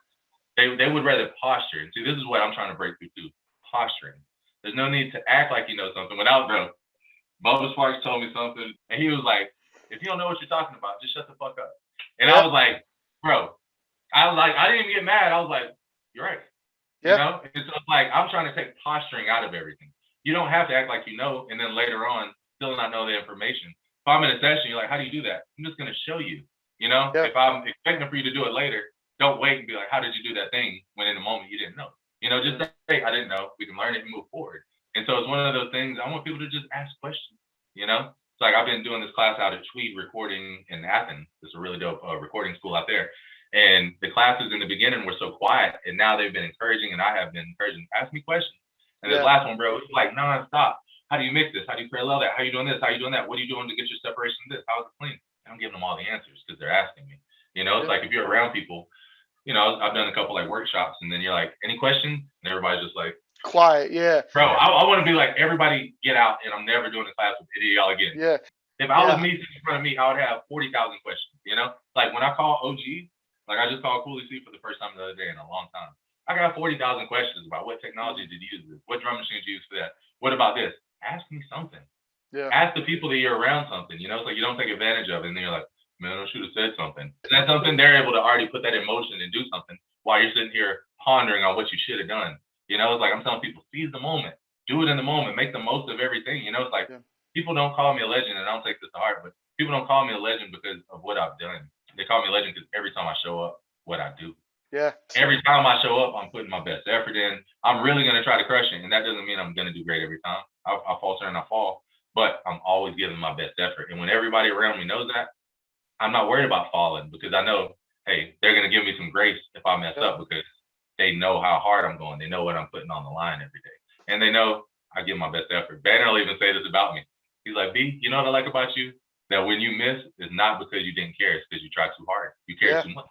they would rather posture. And see, this is what I'm trying to break through too. Posturing. There's no need to act like you know something without bro. Bubba Sparks told me something, and he was like, "If you don't know what you're talking about, just shut the fuck up." And I Yep. was like, "Bro," I was like, I didn't even get mad. I was like, "You're right." You Yeah. know? And so it's like I'm trying to take posturing out of everything. You don't have to act like you know, and then later on still not know the information. If I'm in a session, you're like, "How do you do that?" I'm just gonna show you. You know, Yeah. if I'm expecting for you to do it later, don't wait and be like, "How did you do that thing?" when in the moment you didn't know. You know, just Yeah. say, "I didn't know." We can learn it and move forward. And so it's one of those things. I want people to just ask questions. You know, it's like I've been doing this class out at Tweed Recording in Athens. It's a really dope recording school out there. And the classes in the beginning were so quiet, and now they've been encouraging, and I have been encouraging. Ask me questions. And this Yeah. last one, bro, it's like nonstop. How do you mix this? How do you parallel that? How you doing this? How you doing that? What are you doing to get your separation of this? How is it clean? And I'm giving them all the answers because they're asking me. You know, it's Yeah. like if you're around people, you know, I've done a couple like workshops, and then you're like, any questions? And everybody's just like, Quiet. Yeah. bro, I want to be like, everybody get out, and I'm never doing a class with any of y'all again. Yeah. If I was Yeah. me sitting in front of me, I would have 40,000 questions. You know, like when I call OG, like I just called Cooley C for the first time the other day in a long time. I got 40,000 questions about what technology did you use, what drum machines you use for that, what about this? Ask me something. Yeah. Ask the people that you're around something. You know, it's like you don't take advantage of it, and then you're like, man, I should have said something. Is that something they're able to already put that in motion and do something while you're sitting here pondering on what you should have done? You know, it's like I'm telling people, seize the moment, do it in the moment, make the most of everything. You know, it's like Yeah. people don't call me a legend, and I don't take this to heart, but people don't call me a legend because of what I've done. They call me a legend because every time I show up, what I do. Yeah. Every time I show up, I'm putting my best effort in. I'm really going to try to crush it. And that doesn't mean I'm going to do great every time. I falter and I fall, but I'm always giving my best effort. And when everybody around me knows that, I'm not worried about falling because I know, hey, they're going to give me some grace if I mess Yeah. up because they know how hard I'm going. They know what I'm putting on the line every day. And they know I give my best effort. Banner will even say this about me. He's like, B, you know what I like about you? That when you miss, it's not because you didn't care, it's because you tried too hard. You cared Yeah. too much.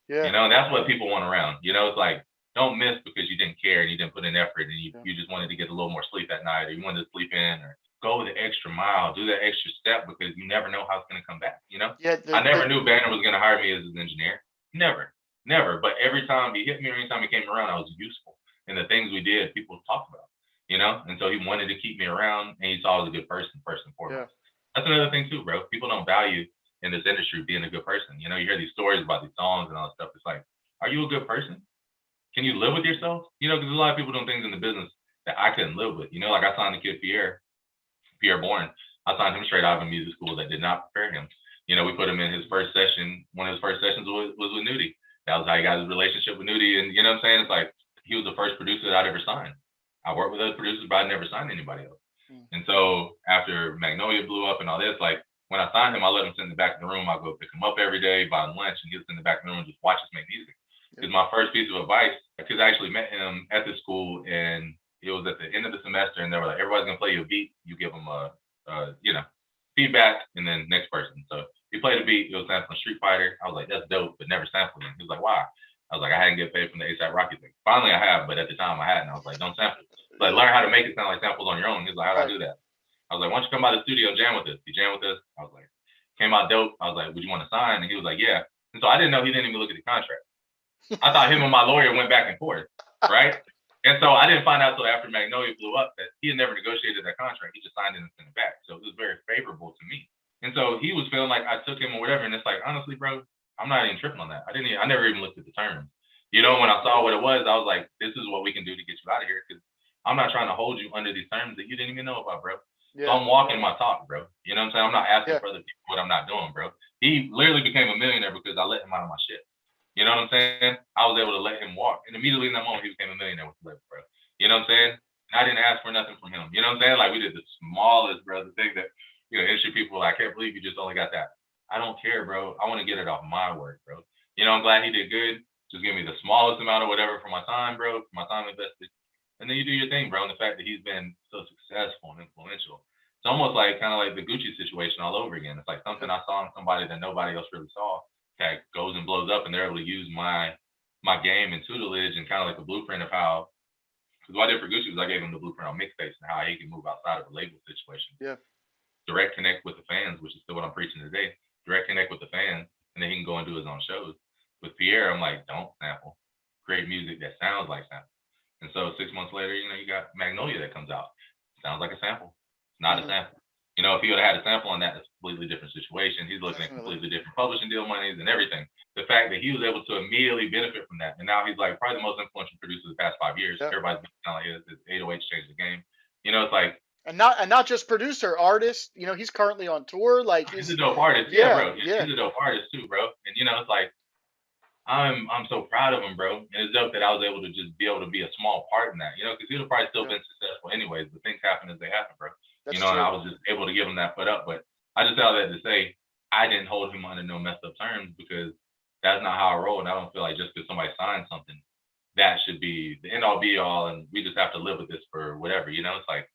Yeah. You know, and that's what people want around. You know, it's like don't miss because you didn't care and you didn't put in effort and Yeah. you just wanted to get a little more sleep at night or you wanted to sleep in or go the extra mile, do that extra step because you never know how it's going to come back. You know, Yeah. I never knew Banner was going to hire me as an engineer. Never, never. But every time he hit me or anytime he came around, I was useful. And the things we did, people talked about. You know, and so he wanted to keep me around and he saw I was a good person first and Yeah. foremost. That's another thing too, bro. People don't value in this industry being a good person. You know, you hear these stories about these songs and all that stuff. It's like, are you a good person? Can you live with yourself? You know, because a lot of people doing things in the business that I couldn't live with. You know, like I signed the kid Pierre Bourne. I signed him straight out of a music school that did not prepare him. You know, we put him in his first session. One of his first sessions was with Nudie. That was how he got his relationship with Nudie. And you know what I'm saying? It's like he was the first producer that I'd ever signed. I worked with other producers, but I never signed anybody else. And so after Magnolia blew up and all this, like when I signed him, I let him sit in the back of the room. I go pick him up every day, buy him lunch, and he was in the back of the room and just watch us make music. Because my first piece of advice, because I actually met him at the school, and it was at the end of the semester, and they were like, everybody's gonna play you a beat. You give them you know, feedback, and then next person. So he played a beat. It was sampling Street Fighter. I was like, that's dope, but never sampled him. He was like, why? I was like, I hadn't get paid from the ASAP Rocky thing. Finally, I have, but at the time I hadn't. I was like, don't sample. Like, learn how to make it sound like samples on your own. He's like, how do I do that? I was like, why don't you come by the studio and jam with us? He jammed with us. I was like, came out dope. I was like, would you want to sign? And he was like, yeah. And so I didn't know he didn't even look at the contract. I thought him and my lawyer went back and forth, right? And so I didn't find out till after Magnolia blew up that he had never negotiated that contract. He just signed it and sent it back. So it was very favorable to me. And so he was feeling like I took him or whatever. And it's like, honestly, bro, I'm not even tripping on that. I never even looked at the terms. You know, when I saw what it was, I was like, this is what we can do to get you out of here. Because I'm not trying to hold you under these terms that you didn't even know about, bro. So Yeah. I'm walking my talk, bro. You know what I'm saying? I'm not asking Yeah. for other people what I'm not doing, bro. He literally became a millionaire because I let him out of my shit. You know what I'm saying? I was able to let him walk. And immediately in that moment, he became a millionaire with the label, bro. You know what I'm saying? I didn't ask for nothing from him. You know what I'm saying? Like, we did the smallest, bro, the thing that, industry people, like, I can't believe you just only got that. I don't care, bro. I want to get it off my work, bro. I'm glad he did good. Just give me the smallest amount of whatever for my time, bro, for my time invested. And then you do your thing, bro. And the fact that he's been so successful and influential, it's almost like kind of like the Gucci situation all over again. It's like something Yeah. I saw in somebody that nobody else really saw that goes and blows up, and they're able to use my game and tutelage and kind of like the blueprint of how. Because what I did for Gucci was I gave him the blueprint on mixtapes and how he can move outside of a label situation, Yeah. direct connect with the fans, which is still what I'm preaching today. Direct connect with the fans, and then he can go and do his own shows. With Pierre, I'm like, don't sample, create music that sounds like sample. And so 6 months later, you got Magnolia that comes out. Sounds like a sample. It's not a Hmm. sample. If he would have had a sample on that, it's a completely different situation. He's looking at Definitely. completely different publishing deal monies and everything. The fact that he was able to immediately benefit from that, and now he's like probably the most influential producer of the past 5 years. Yeah. Everybody's been telling his 808s changed the game. It's like And not just producer, artist. He's currently on tour. Like he's a he's, dope artist, yeah, yeah, bro. yeah, He's a dope artist too, bro. And it's like I'm so proud of him, bro. And it's dope that I was able to just be able to be a small part in that, because he'd have probably still yeah. been successful anyways, but things happen as they happen, bro. That's And I true. was just able to give him that foot up. But I just tell that to say I didn't hold him under no messed up terms because that's not how I roll. And I don't feel like just because somebody signed something, that should be the end all be all. And we just have to live with this for whatever, It's like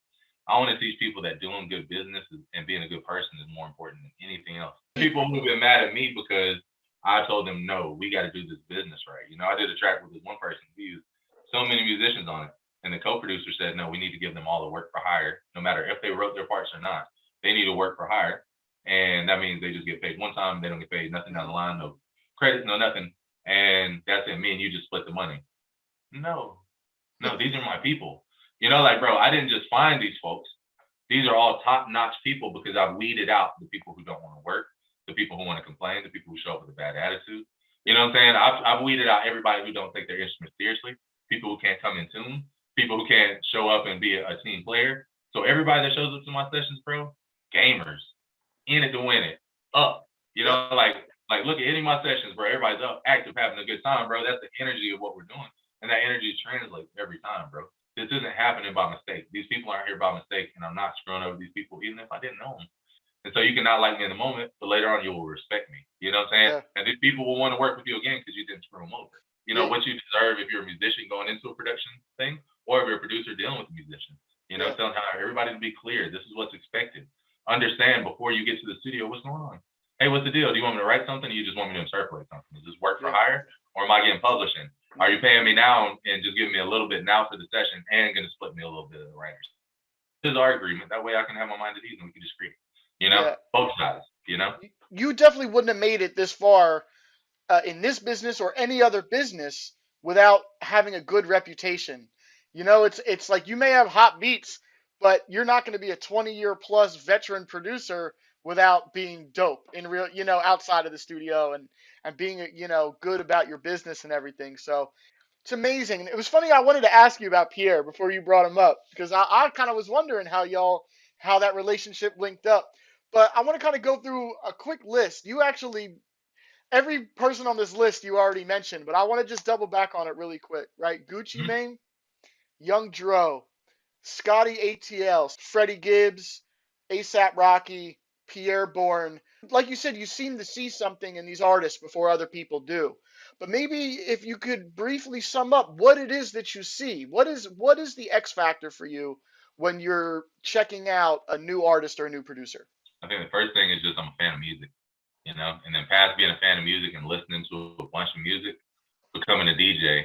I want to teach people that doing good business and being a good person is more important than anything else. People who've been mad at me because I told them, no, we got to do this business right. I did a track with this one person. He used so many musicians on it. And the co-producer said, no, we need to give them all the work for hire, no matter if they wrote their parts or not. They need to work for hire. And that means they just get paid one time. They don't get paid nothing down Hmm. the line, no credits, no nothing. And that's it. Me and you just split the money. No, no, these are my people. Like, bro, I didn't just find these folks. These are all top-notch people because I've weeded out the people who don't want to work, the people who want to complain, the people who show up with a bad attitude. You know what I'm saying? I've weeded out everybody who don't take their instrument seriously, people who can't come in tune, people who can't show up and be a team player. So everybody that shows up to my sessions, bro, gamers, in it to win it, up. Yeah. Like look at any of my sessions, bro. Everybody's up, active, having a good time, bro. That's the energy of what we're doing, and that energy translates every time, bro. This isn't happening by mistake. These people aren't here by mistake, and I'm not screwing over these people, even if I didn't know them. And so you can not like me in the moment, but later on you will respect me. You know what I'm saying? Yeah. And these people will want to work with you again because you didn't screw them over. Yeah. What you deserve if you're a musician going into a production thing, or if you're a producer dealing with a musician. Yeah. Telling how everybody to be clear. This is what's expected. Understand before you get to the studio what's going on. Hey, what's the deal? Do you want me to write something, or you just want me to interpolate something? Is this work for Yeah. hire, or am I getting publishing? Are Hmm. you paying me now and just giving me a little bit now for the session and going to split me a little bit of the writers? This is our agreement. That way I can have my mind at ease and we can just create. Yeah. Both sides. You definitely wouldn't have made it this far in this business or any other business without having a good reputation. It's like you may have hot beats, but you're not going to be a 20-year plus veteran producer without being dope in real, outside of the studio and being, good about your business and everything. So it's amazing. And it was funny. I wanted to ask you about Pierre before you brought him up because I kind of was wondering how that relationship linked up. But I want to kind of go through a quick list. You actually every person on this list you already mentioned, but I want to just double back on it really quick, right? Gucci Mm-hmm. Mane, Young Dro, Scotty ATL, Freddie Gibbs, ASAP Rocky, Pierre Bourne. Like you said, you seem to see something in these artists before other people do. But maybe if you could briefly sum up what it is that you see, what is the X factor for you when you're checking out a new artist or a new producer? I think the first thing is just I'm a fan of music, and then past being a fan of music and listening to a bunch of music, becoming a DJ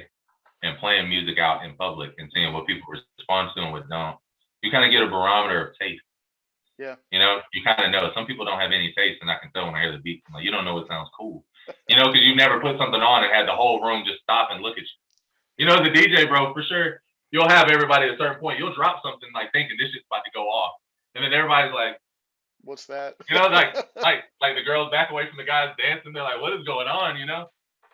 and playing music out in public and seeing what people respond to and what don't. You kind of get a barometer of taste. Yeah. You kind of know. Some people don't have any taste, and I can tell when I hear the beat. I'm like, you don't know what sounds cool. Because you've never put something on and had the whole room just stop and look at you. As a DJ, bro, for sure, you'll have everybody at a certain point. You'll drop something like thinking this shit's about to go off, and then everybody's like, What's that? like the girls back away from the guys dancing. They're like, what is going on?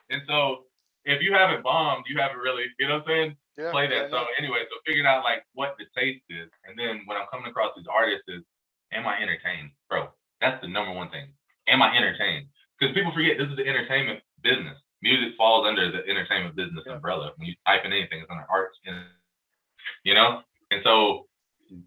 And so if you haven't bombed, you haven't really, what I'm saying? Yeah, Play yeah, that. So no. anyway, so figuring out like what the taste is, and And then when I'm coming across these artists, is am I entertained, bro? That's the number one thing. Am I entertained? Because people forget this is the entertainment business. Music falls under the entertainment business umbrella. When you type in anything, it's under arts, you know. And so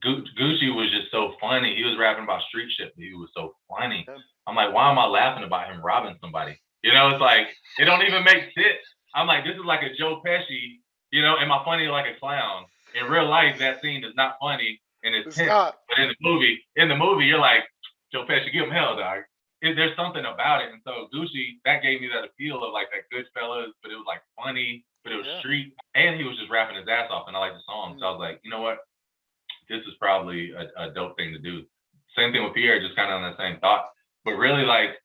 Gucci was just so funny. He was rapping about street shit, but he was so funny. I'm like, why am I laughing about him robbing somebody? You know, it's like it don't even make sense. I'm like, this is like a Joe Pesci. You know, am I funny like a clown? In real life, that scene is not funny and it's tense. But in the movie, you're like, Joe Pesci, give him hell, dog. There's something about it. And so Gucci, that gave me that feel of like that Goodfellas, but it was like funny, but it was street. And he was just rapping his ass off, and I like the song. So I was like, you know what? This is probably a dope thing to do. Same thing with Pierre, just kind of on that same thought. But really, like,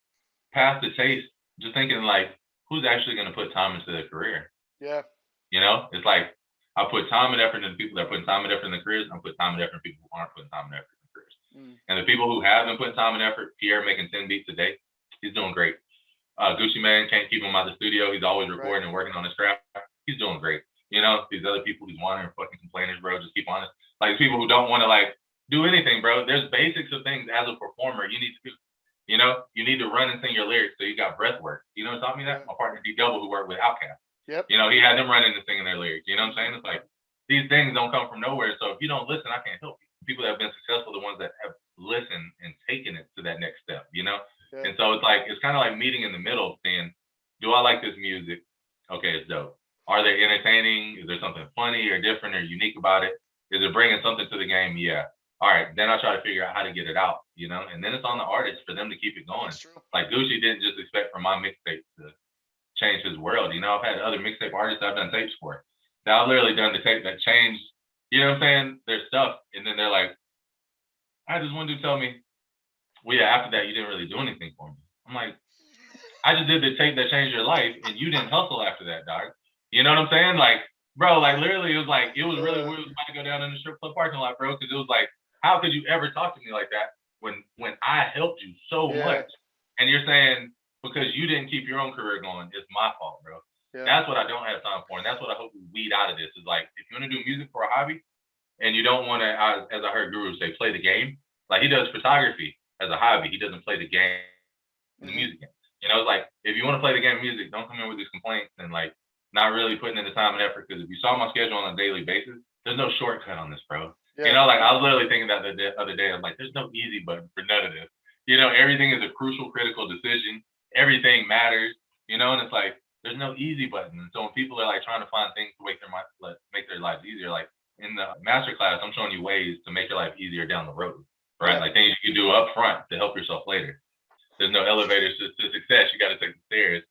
past the taste, just thinking, like, who's actually going to put time into their career? Yeah. You know, it's like, I put time and effort into people that are putting time and effort in their careers. I put time and effort in people who aren't putting time and effort in their careers. And the people who have been putting time and effort, Pierre making 10 beats a day, he's doing great. Gucci Mane, can't keep him out of the studio. He's always recording and working on his craft. He's doing great. You know, these other people, these wandering fucking complainers, bro, just keep honest. Like people who don't want to like do anything, bro. There's basics of things as a performer you need to do. You know, you need to run and sing your lyrics, so you got breath work. You know what taught me that? My partner D Double, who worked with Outkast. You know, he had them running and singing their lyrics. You know what I'm saying? It's like these things don't come from nowhere. So if you don't listen, I can't help you. People that have been successful, the ones that have listened and taken it to that next step, you know? And so it's like, it's kind of like meeting in the middle, saying, do I like this music? Okay, it's dope. Are they entertaining? Is there something funny or different or unique about it? Is it bringing something to the game? Yeah. All right. Then I try to figure out how to get it out, you know? And then it's on the artist for them to keep it going. Like Gucci didn't just expect for my mixtape to change his world. You know, I've had other mixtape artists I've done tapes for. Now I've literally done the tape that changed, you know what I'm saying, their stuff. And then they're like, I had this one dude tell me, well, yeah, after that, you didn't really do anything for me. I'm like, I just did the tape that changed your life, and you didn't hustle after that, dog. You know what I'm saying? Like, bro, like literally, it was really weird. We was about to go down in the strip club parking lot, bro, because it was like, how could you ever talk to me like that when I helped you so much? And you're saying because you didn't keep your own career going, it's my fault, bro. That's what I don't have time for, and that's what I hope we weed out of this. Is like, if you want to do music for a hobby, and you don't want to, as I heard Guru say, play the game. Like he does photography as a hobby, he doesn't play the game, the music game. You know, it's like if you want to play the game of music, don't come in with these complaints and like not really putting in the time and effort. Because if you saw my schedule on a daily basis, there's no shortcut on this, bro. You know, like I was literally thinking that the other day. I'm like, there's no easy button for none of this. You know, everything is a crucial, critical decision. Everything matters. You know, and it's like there's no easy button. And so when people are like trying to find things to make their lives easier, like in the masterclass, I'm showing you ways to make your life easier down the road, right? Like things you can do up front to help yourself later. There's no elevators to success. You got to take the stairs.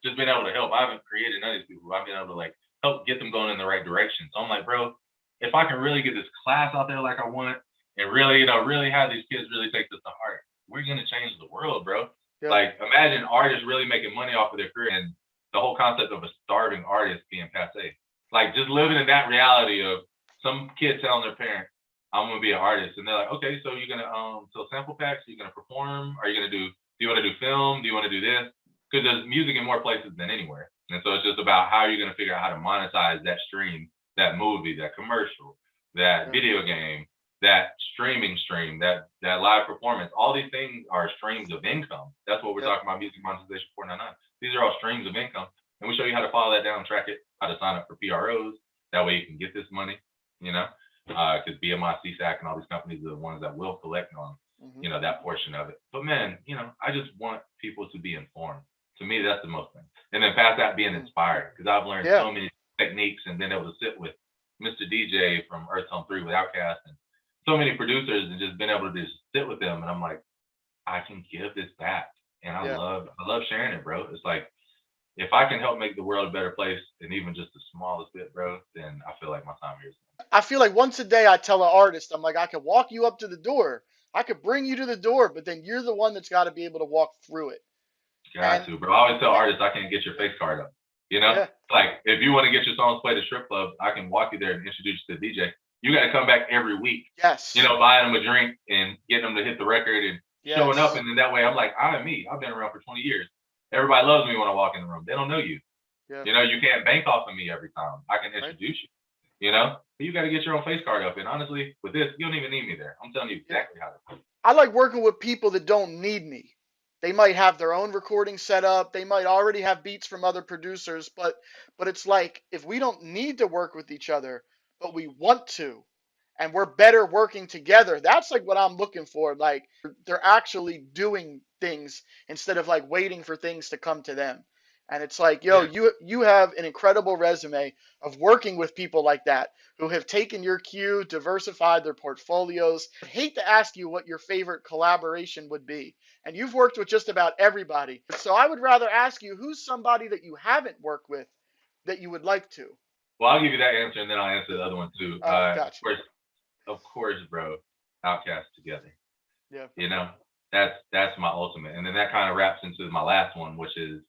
Just being able to help. I haven't created none of these people. I've been able to like help get them going in the right direction. So I'm like, bro, if I can really get this class out there like I want, and really, you know, really have these kids really take this to heart, we're gonna change the world, bro. Like imagine artists really making money off of their career, and the whole concept of a starving artist being passe. Like just living in that reality of some kid telling their parents, I'm gonna be an artist, and they're like, okay, so you're gonna sell sample packs, you're gonna perform, are you gonna do you want to do film, do you want to do this? Because there's music in more places than anywhere. And so it's just about how you're gonna figure out how to monetize that stream, that movie, that commercial, that video game, that streaming stream, that live performance. All these things are streams of income. That's what we're talking about, music monetization 499. These are all streams of income. And we show you how to follow that down, track it, how to sign up for PROs. That way you can get this money, you know, because BMI, CSAC, and all these companies are the ones that will collect on, you know, that portion of it. But man, you know, I just want people to be informed. To me, that's the most thing. And then past that, being inspired, because I've learned so many techniques and been able to sit with Mr. DJ from Earth Tone 3 with Outkast and so many producers, and just been able to just sit with them. And I'm like, I can give this back. And I love sharing it, bro. It's like, if I can help make the world a better place, and even just the smallest bit, bro, then I feel like my time here is done. I feel like once a day I tell an artist, I'm like, I could walk you up to the door. I could bring you to the door, but then you're the one that's got to be able to walk through it. Got to, bro. I always tell artists, I can't get your face card up. You know, like if you want to get your songs played at strip clubs, I can walk you there and introduce you to the DJ. You got to come back every week. You know, buying them a drink and getting them to hit the record and showing up. And then that way I'm like, I'm me. I've been around for 20 years. Everybody loves me when I walk in the room. They don't know you. You know, you can't bank off of me every time. I can introduce you. you know? But you got to get your own face card up. And honestly, with this, you don't even need me there. I'm telling you Yeah. exactly how to do it. I like working with people that don't need me. They might have their own recording set up. They might already have beats from other producers, but it's like if we don't need to work with each other, but we want to, and we're better working together. That's like what I'm looking for. Like they're actually doing things instead of like waiting for things to come to them. And it's like, yo, Yeah. you have an incredible resume of working with people like that who have taken your cue, diversified their portfolios. I'd hate to ask you what your favorite collaboration would be. And you've worked with just about everybody. So I would rather ask you who's somebody that you haven't worked with that you would like to. Well, I'll give you that answer and then I'll answer the other one too. Gotcha. Of course, bro, Outcast together. Yeah. You know, that's my ultimate. And then that kind of wraps into my last one, which is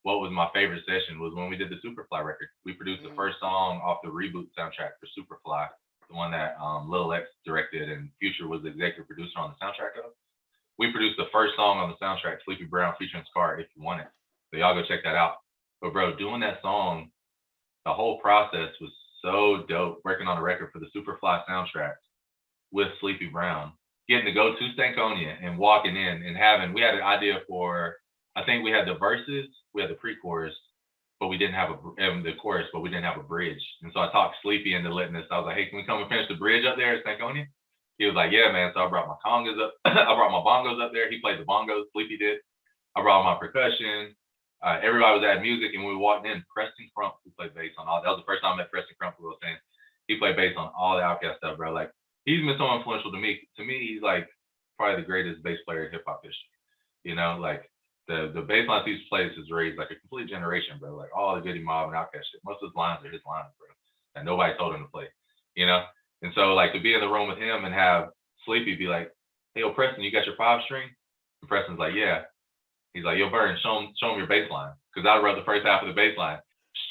what was my favorite session was when we did the Superfly record. We produced the first song off the reboot soundtrack for Superfly, the one that Lil X directed and Future was the executive producer on the soundtrack of. We produced the first song on the soundtrack, Sleepy Brown featuring Scar, If You Want It. So y'all go check that out. But bro, doing that song, the whole process was so dope. Working on a record for the Superfly soundtrack with Sleepy Brown, getting to go to Stankonia and walking in and we had an idea for, I think we had the verses, we had the pre-chorus, but we didn't have the chorus, but we didn't have a bridge. And so I talked Sleepy into letting us. I was like, hey, can we come and finish the bridge up there at Stankonia? He was like, yeah, man. So I brought my congas up. I brought my bongos up there. He played the bongos. Sleepy did. I brought my percussion. Everybody was adding music, and when we walked in, Preston Crump, who played bass on all. That was the first time I met Preston Crump, who was saying he played bass on all the Outkast stuff, bro. Like he's been so influential to me. To me, he's like probably the greatest bass player in hip hop history. You know, like the bass lines he's played has raised like a complete generation, bro. Like all the Goody Mob and Outkast shit. Most of his lines are his lines, bro. And nobody told him to play. You know, and so like to be in the room with him and have Sleepy be like, hey, yo, Preston, you got your 5-string? And Preston's like, yeah. He's like, yo, Burn, show him your bass line. Because I wrote the first half of the bass line.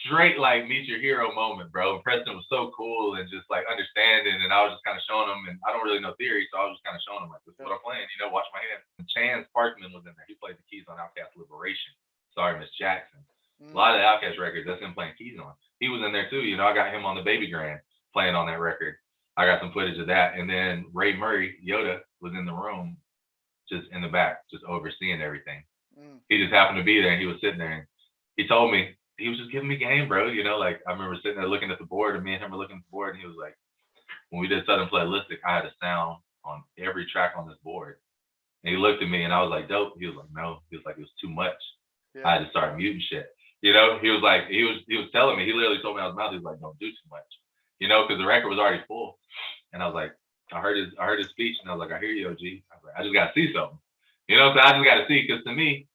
Straight like meet your hero moment, bro. And Preston was so cool and just like understanding. And I was just kind of showing him, and I don't really know theory, so I was just kind of showing him like, this is what I'm playing, you know, watch my hand. And Chance Parkman was in there. He played the keys on Outkast Liberation. Sorry, Miss Jackson. A lot of the Outkast records, that's him playing keys on. He was in there too. You know, I got him on the Baby Grand playing on that record. I got some footage of that. And then Ray Murray, Yoda, was in the room, just in the back, just overseeing everything. He just happened to be there, and he was sitting there, and he told me, he was just giving me game, bro. You know, like I remember sitting there looking at the board, and me and him were looking at the board, and he was like, when we did Southern Playlistic, I had a sound on every track on this board. And he looked at me, and I was like, dope. He was like, no. He was like, it was too much. Yeah. I had to start muting shit. You know, he was like, he was telling me, he literally told me out of his mouth, he was like, don't do too much. You know, because the record was already full. And I was like, I heard his speech, and I was like, I hear you, OG. I was like, I just got to see something. You know, so I just got to see, because to me,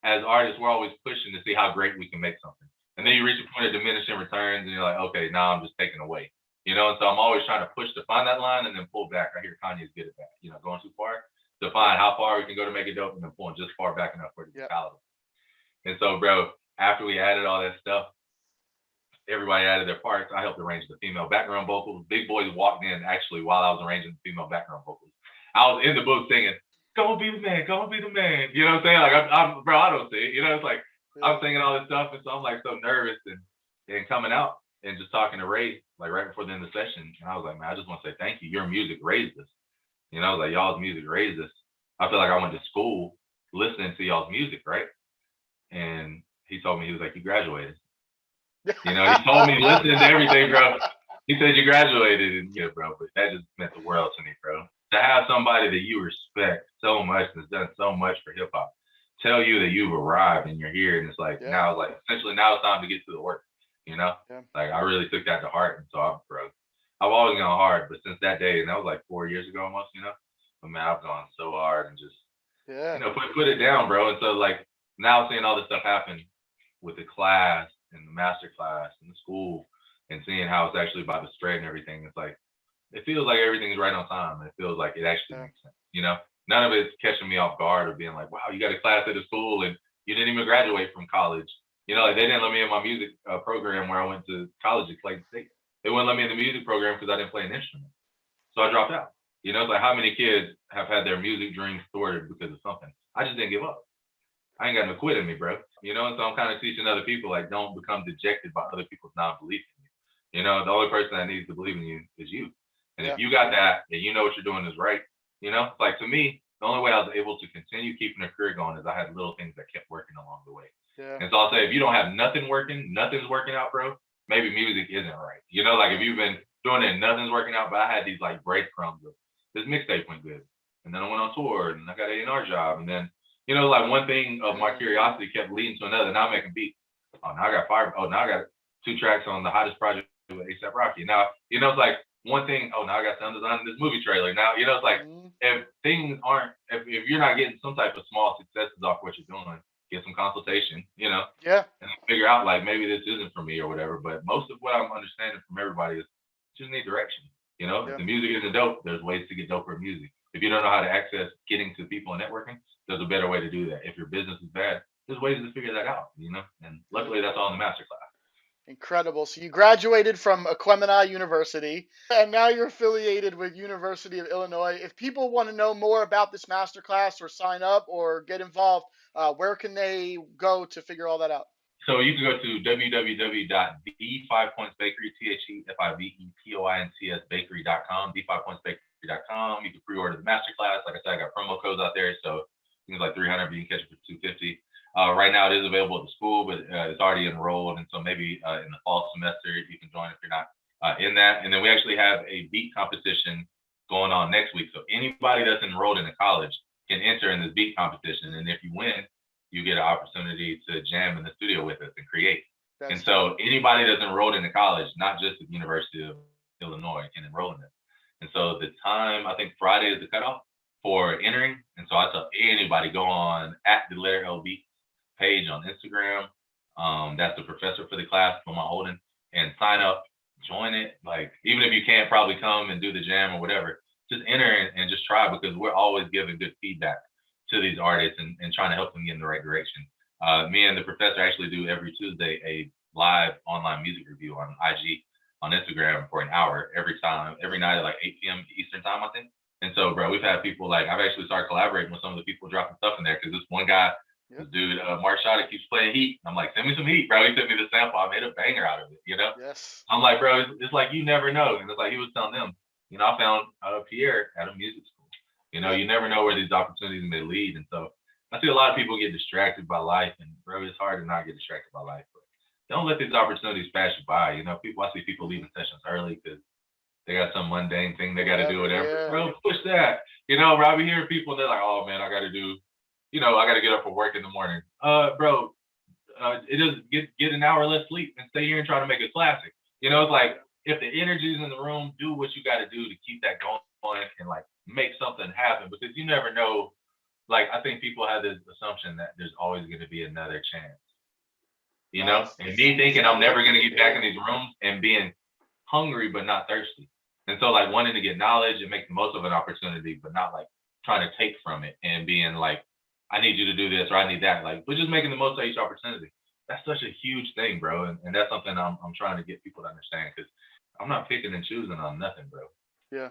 as artists, we're always pushing to see how great we can make something. And then you reach a point of diminishing returns, and you're like, okay, now I'm just taking away. You know, and so I'm always trying to push to find that line and then pull back. I hear Kanye's get it back. You know, going too far to find how far we can go to make it dope, and then pulling just far back enough for it to be palatable. And so, bro, after we added all that stuff, everybody added their parts. I helped arrange the female background vocals. Big Boys walked in actually while I was arranging the female background vocals. I was in the booth singing, "Go be the man, go be the man." You know what I'm saying? Like, I'm bro, I don't see it. You know, it's like I'm singing all this stuff, and so I'm like so nervous and coming out and just talking to Ray like right before the end of the session, and I was like, man, I just want to say thank you. Your music raised us. You know, like y'all's music raised us. I feel like I went to school listening to y'all's music, right? And he told me, he was like, you graduated. You know, he told me listening to everything, bro. He said you graduated, and yeah, bro. But that just meant the world to me, bro. To have somebody that you respect so much and has done so much for hip hop tell you that you've arrived and you're here, and it's like now, like essentially now it's time to get to the work. You know, like I really took that to heart, and so I've always gone hard, but since that day, and that was like 4 years ago almost, you know. But man, I've gone so hard and just you know put it down, bro. And so like now seeing all this stuff happen with the class and the master class and the school and seeing how it's actually about to spread and everything, it's like it feels like everything's right on time. It feels like it actually makes sense. You know, none of it's catching me off guard or being like, wow, you got a class at the school and you didn't even graduate from college. You know, like they didn't let me in my music program where I went to college at Clayton State. They wouldn't let me in the music program because I didn't play an instrument. So I dropped out. You know, it's like how many kids have had their music dreams thwarted because of something? I just didn't give up. I ain't got no quit in me, bro. You know, and so I'm kind of teaching other people, like, don't become dejected by other people's non-belief in you. The only person that needs to believe in you is you. And if Yeah. you got that and you know what you're doing is right, like to me, the only way I was able to continue keeping a career going is I had little things that kept working along the way. Yeah. And so I'll say if you don't have nothing working, nothing's working out, bro, maybe music isn't right. Like if Yeah. you've been doing it and nothing's working out, but I had these like breadcrumbs of this mixtape went good. And then I went on tour and I got an A&R job. And then, like one thing of my Mm. curiosity kept leading to another. Now I'm making beats. Oh, now I got five. Oh, now I got two tracks on the hottest project with ASAP Rocky. Now, it's like one thing. Oh, now I got sound design in this movie trailer. Now, it's like Mm. if things aren't, if you're not getting some type of small successes off what you're doing, get some consultation, Yeah. and figure out like maybe this isn't for me or whatever. But most of what I'm understanding from everybody is just need direction. If Yeah. the music isn't dope, there's ways to get doper music. If you don't know how to access getting to people and networking, there's a better way to do that. If your business is bad, there's ways to figure that out. And Yeah. luckily that's all in the masterclass. Incredible. So you graduated from Aquemini University, and now you're affiliated with University of Illinois. If people want to know more about this masterclass or sign up or get involved, where can they go to figure all that out? So you can go to www.the5pointsbakery, THEFIVEPOINTS bakery.com, the5pointsbakery.com. You can pre-order the masterclass. Like I said, I got promo codes out there, so things like 300, but you can catch it for 250. Right now it is available at the school, but it's already enrolled, and so maybe in the fall semester you can join if you're not in that. And then we actually have a beat competition going on next week. So anybody that's enrolled in a college can enter in this beat competition, and if you win, you get an opportunity to jam in the studio with us and create. And That's dope. so anybody that's enrolled in the college, not just at the University of Illinois, can enroll in this. And so the time, I think Friday is the cutoff for entering. And so I tell anybody go on at the letter L Beats page on Instagram. That's the professor for the class, for my holding, and sign up, join it. Like even if you can't probably come and do the jam or whatever, just enter and just try because we're always giving good feedback to these artists and trying to help them get in the right direction. Me and the professor actually do every Tuesday a live online music review on IG on Instagram for an hour every night at like 8 p.m. Eastern time, I think. And so, bro, we've had people like I've actually started collaborating with some of the people dropping stuff in there because this one guy, Yep. this dude, Mark Shada keeps playing Heat. I'm like, send me some Heat, bro. He sent me the sample. I made a banger out of it. Yes. I'm like, bro, it's like you never know. And it's like he was telling them, I found Pierre at a music school. Yep. You never know where these opportunities may lead. And so I see a lot of people get distracted by life, and bro, it's hard to not get distracted by life. But don't let these opportunities pass you by. I see people Mm-hmm. leaving sessions early because they got some mundane thing they got to do, Whatever. whatever. Yeah. Bro, push that. Bro, I be hearing people, they're like, oh man, I got to do, I got to get up for work in the morning. Bro, it is get an hour less sleep and stay here and try to make a classic. It's like if the energy's in the room, do what you got to do to keep that going and like make something happen because you never know. Like I think people have this assumption that there's always going to be another chance. No, And me it's thinking not I'm like never going to that. get back Yeah. in these rooms and being hungry but not thirsty. And so like wanting to get knowledge and make the most of an opportunity, but not like trying to take from it and being like, I need you to do this or I need that. Like, but just making the most of each opportunity. That's such a huge thing, bro. And that's something I'm trying to get people to understand because I'm not picking and choosing on nothing, bro. Yeah.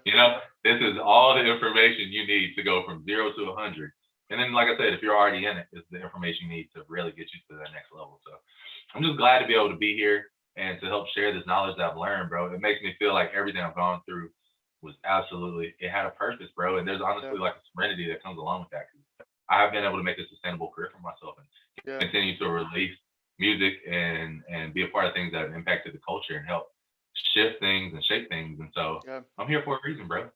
This is all the information you need to go from 0 to 100. And then, like I said, if you're already in it, it's the information you need to really get you to that next level. So I'm just glad to be able to be here and to help share this knowledge that I've learned, bro. It makes me feel like everything I've gone through was absolutely, it had a purpose, bro. And there's Yeah. honestly like a serenity that comes along with that. I have been able to make a sustainable career for myself and Yeah. continue to release music and be a part of things that have impacted the culture and help shift things and shape things. And so Yeah. I'm here for a reason, bro.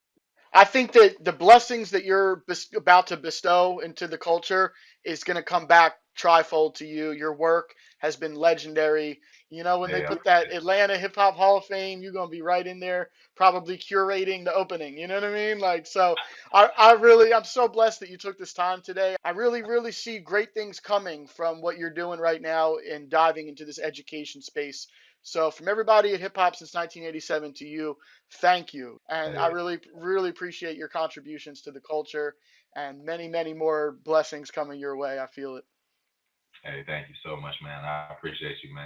I think that the blessings that you're about to bestow into the culture is going to come back trifold to you. Your work has been legendary. When they Hey, put that Atlanta Hip Hop Hall of Fame, you're going to be right in there, probably curating the opening. You know what I mean? Like, so I'm so blessed that you took this time today. I really, really see great things coming from what you're doing right now and diving into this education space. So, from everybody at Hip Hop since 1987 to you, thank you. And I hey, really, really appreciate your contributions to the culture and many, many more blessings coming your way. I feel it. hey, thank you so much, man. I appreciate you, man.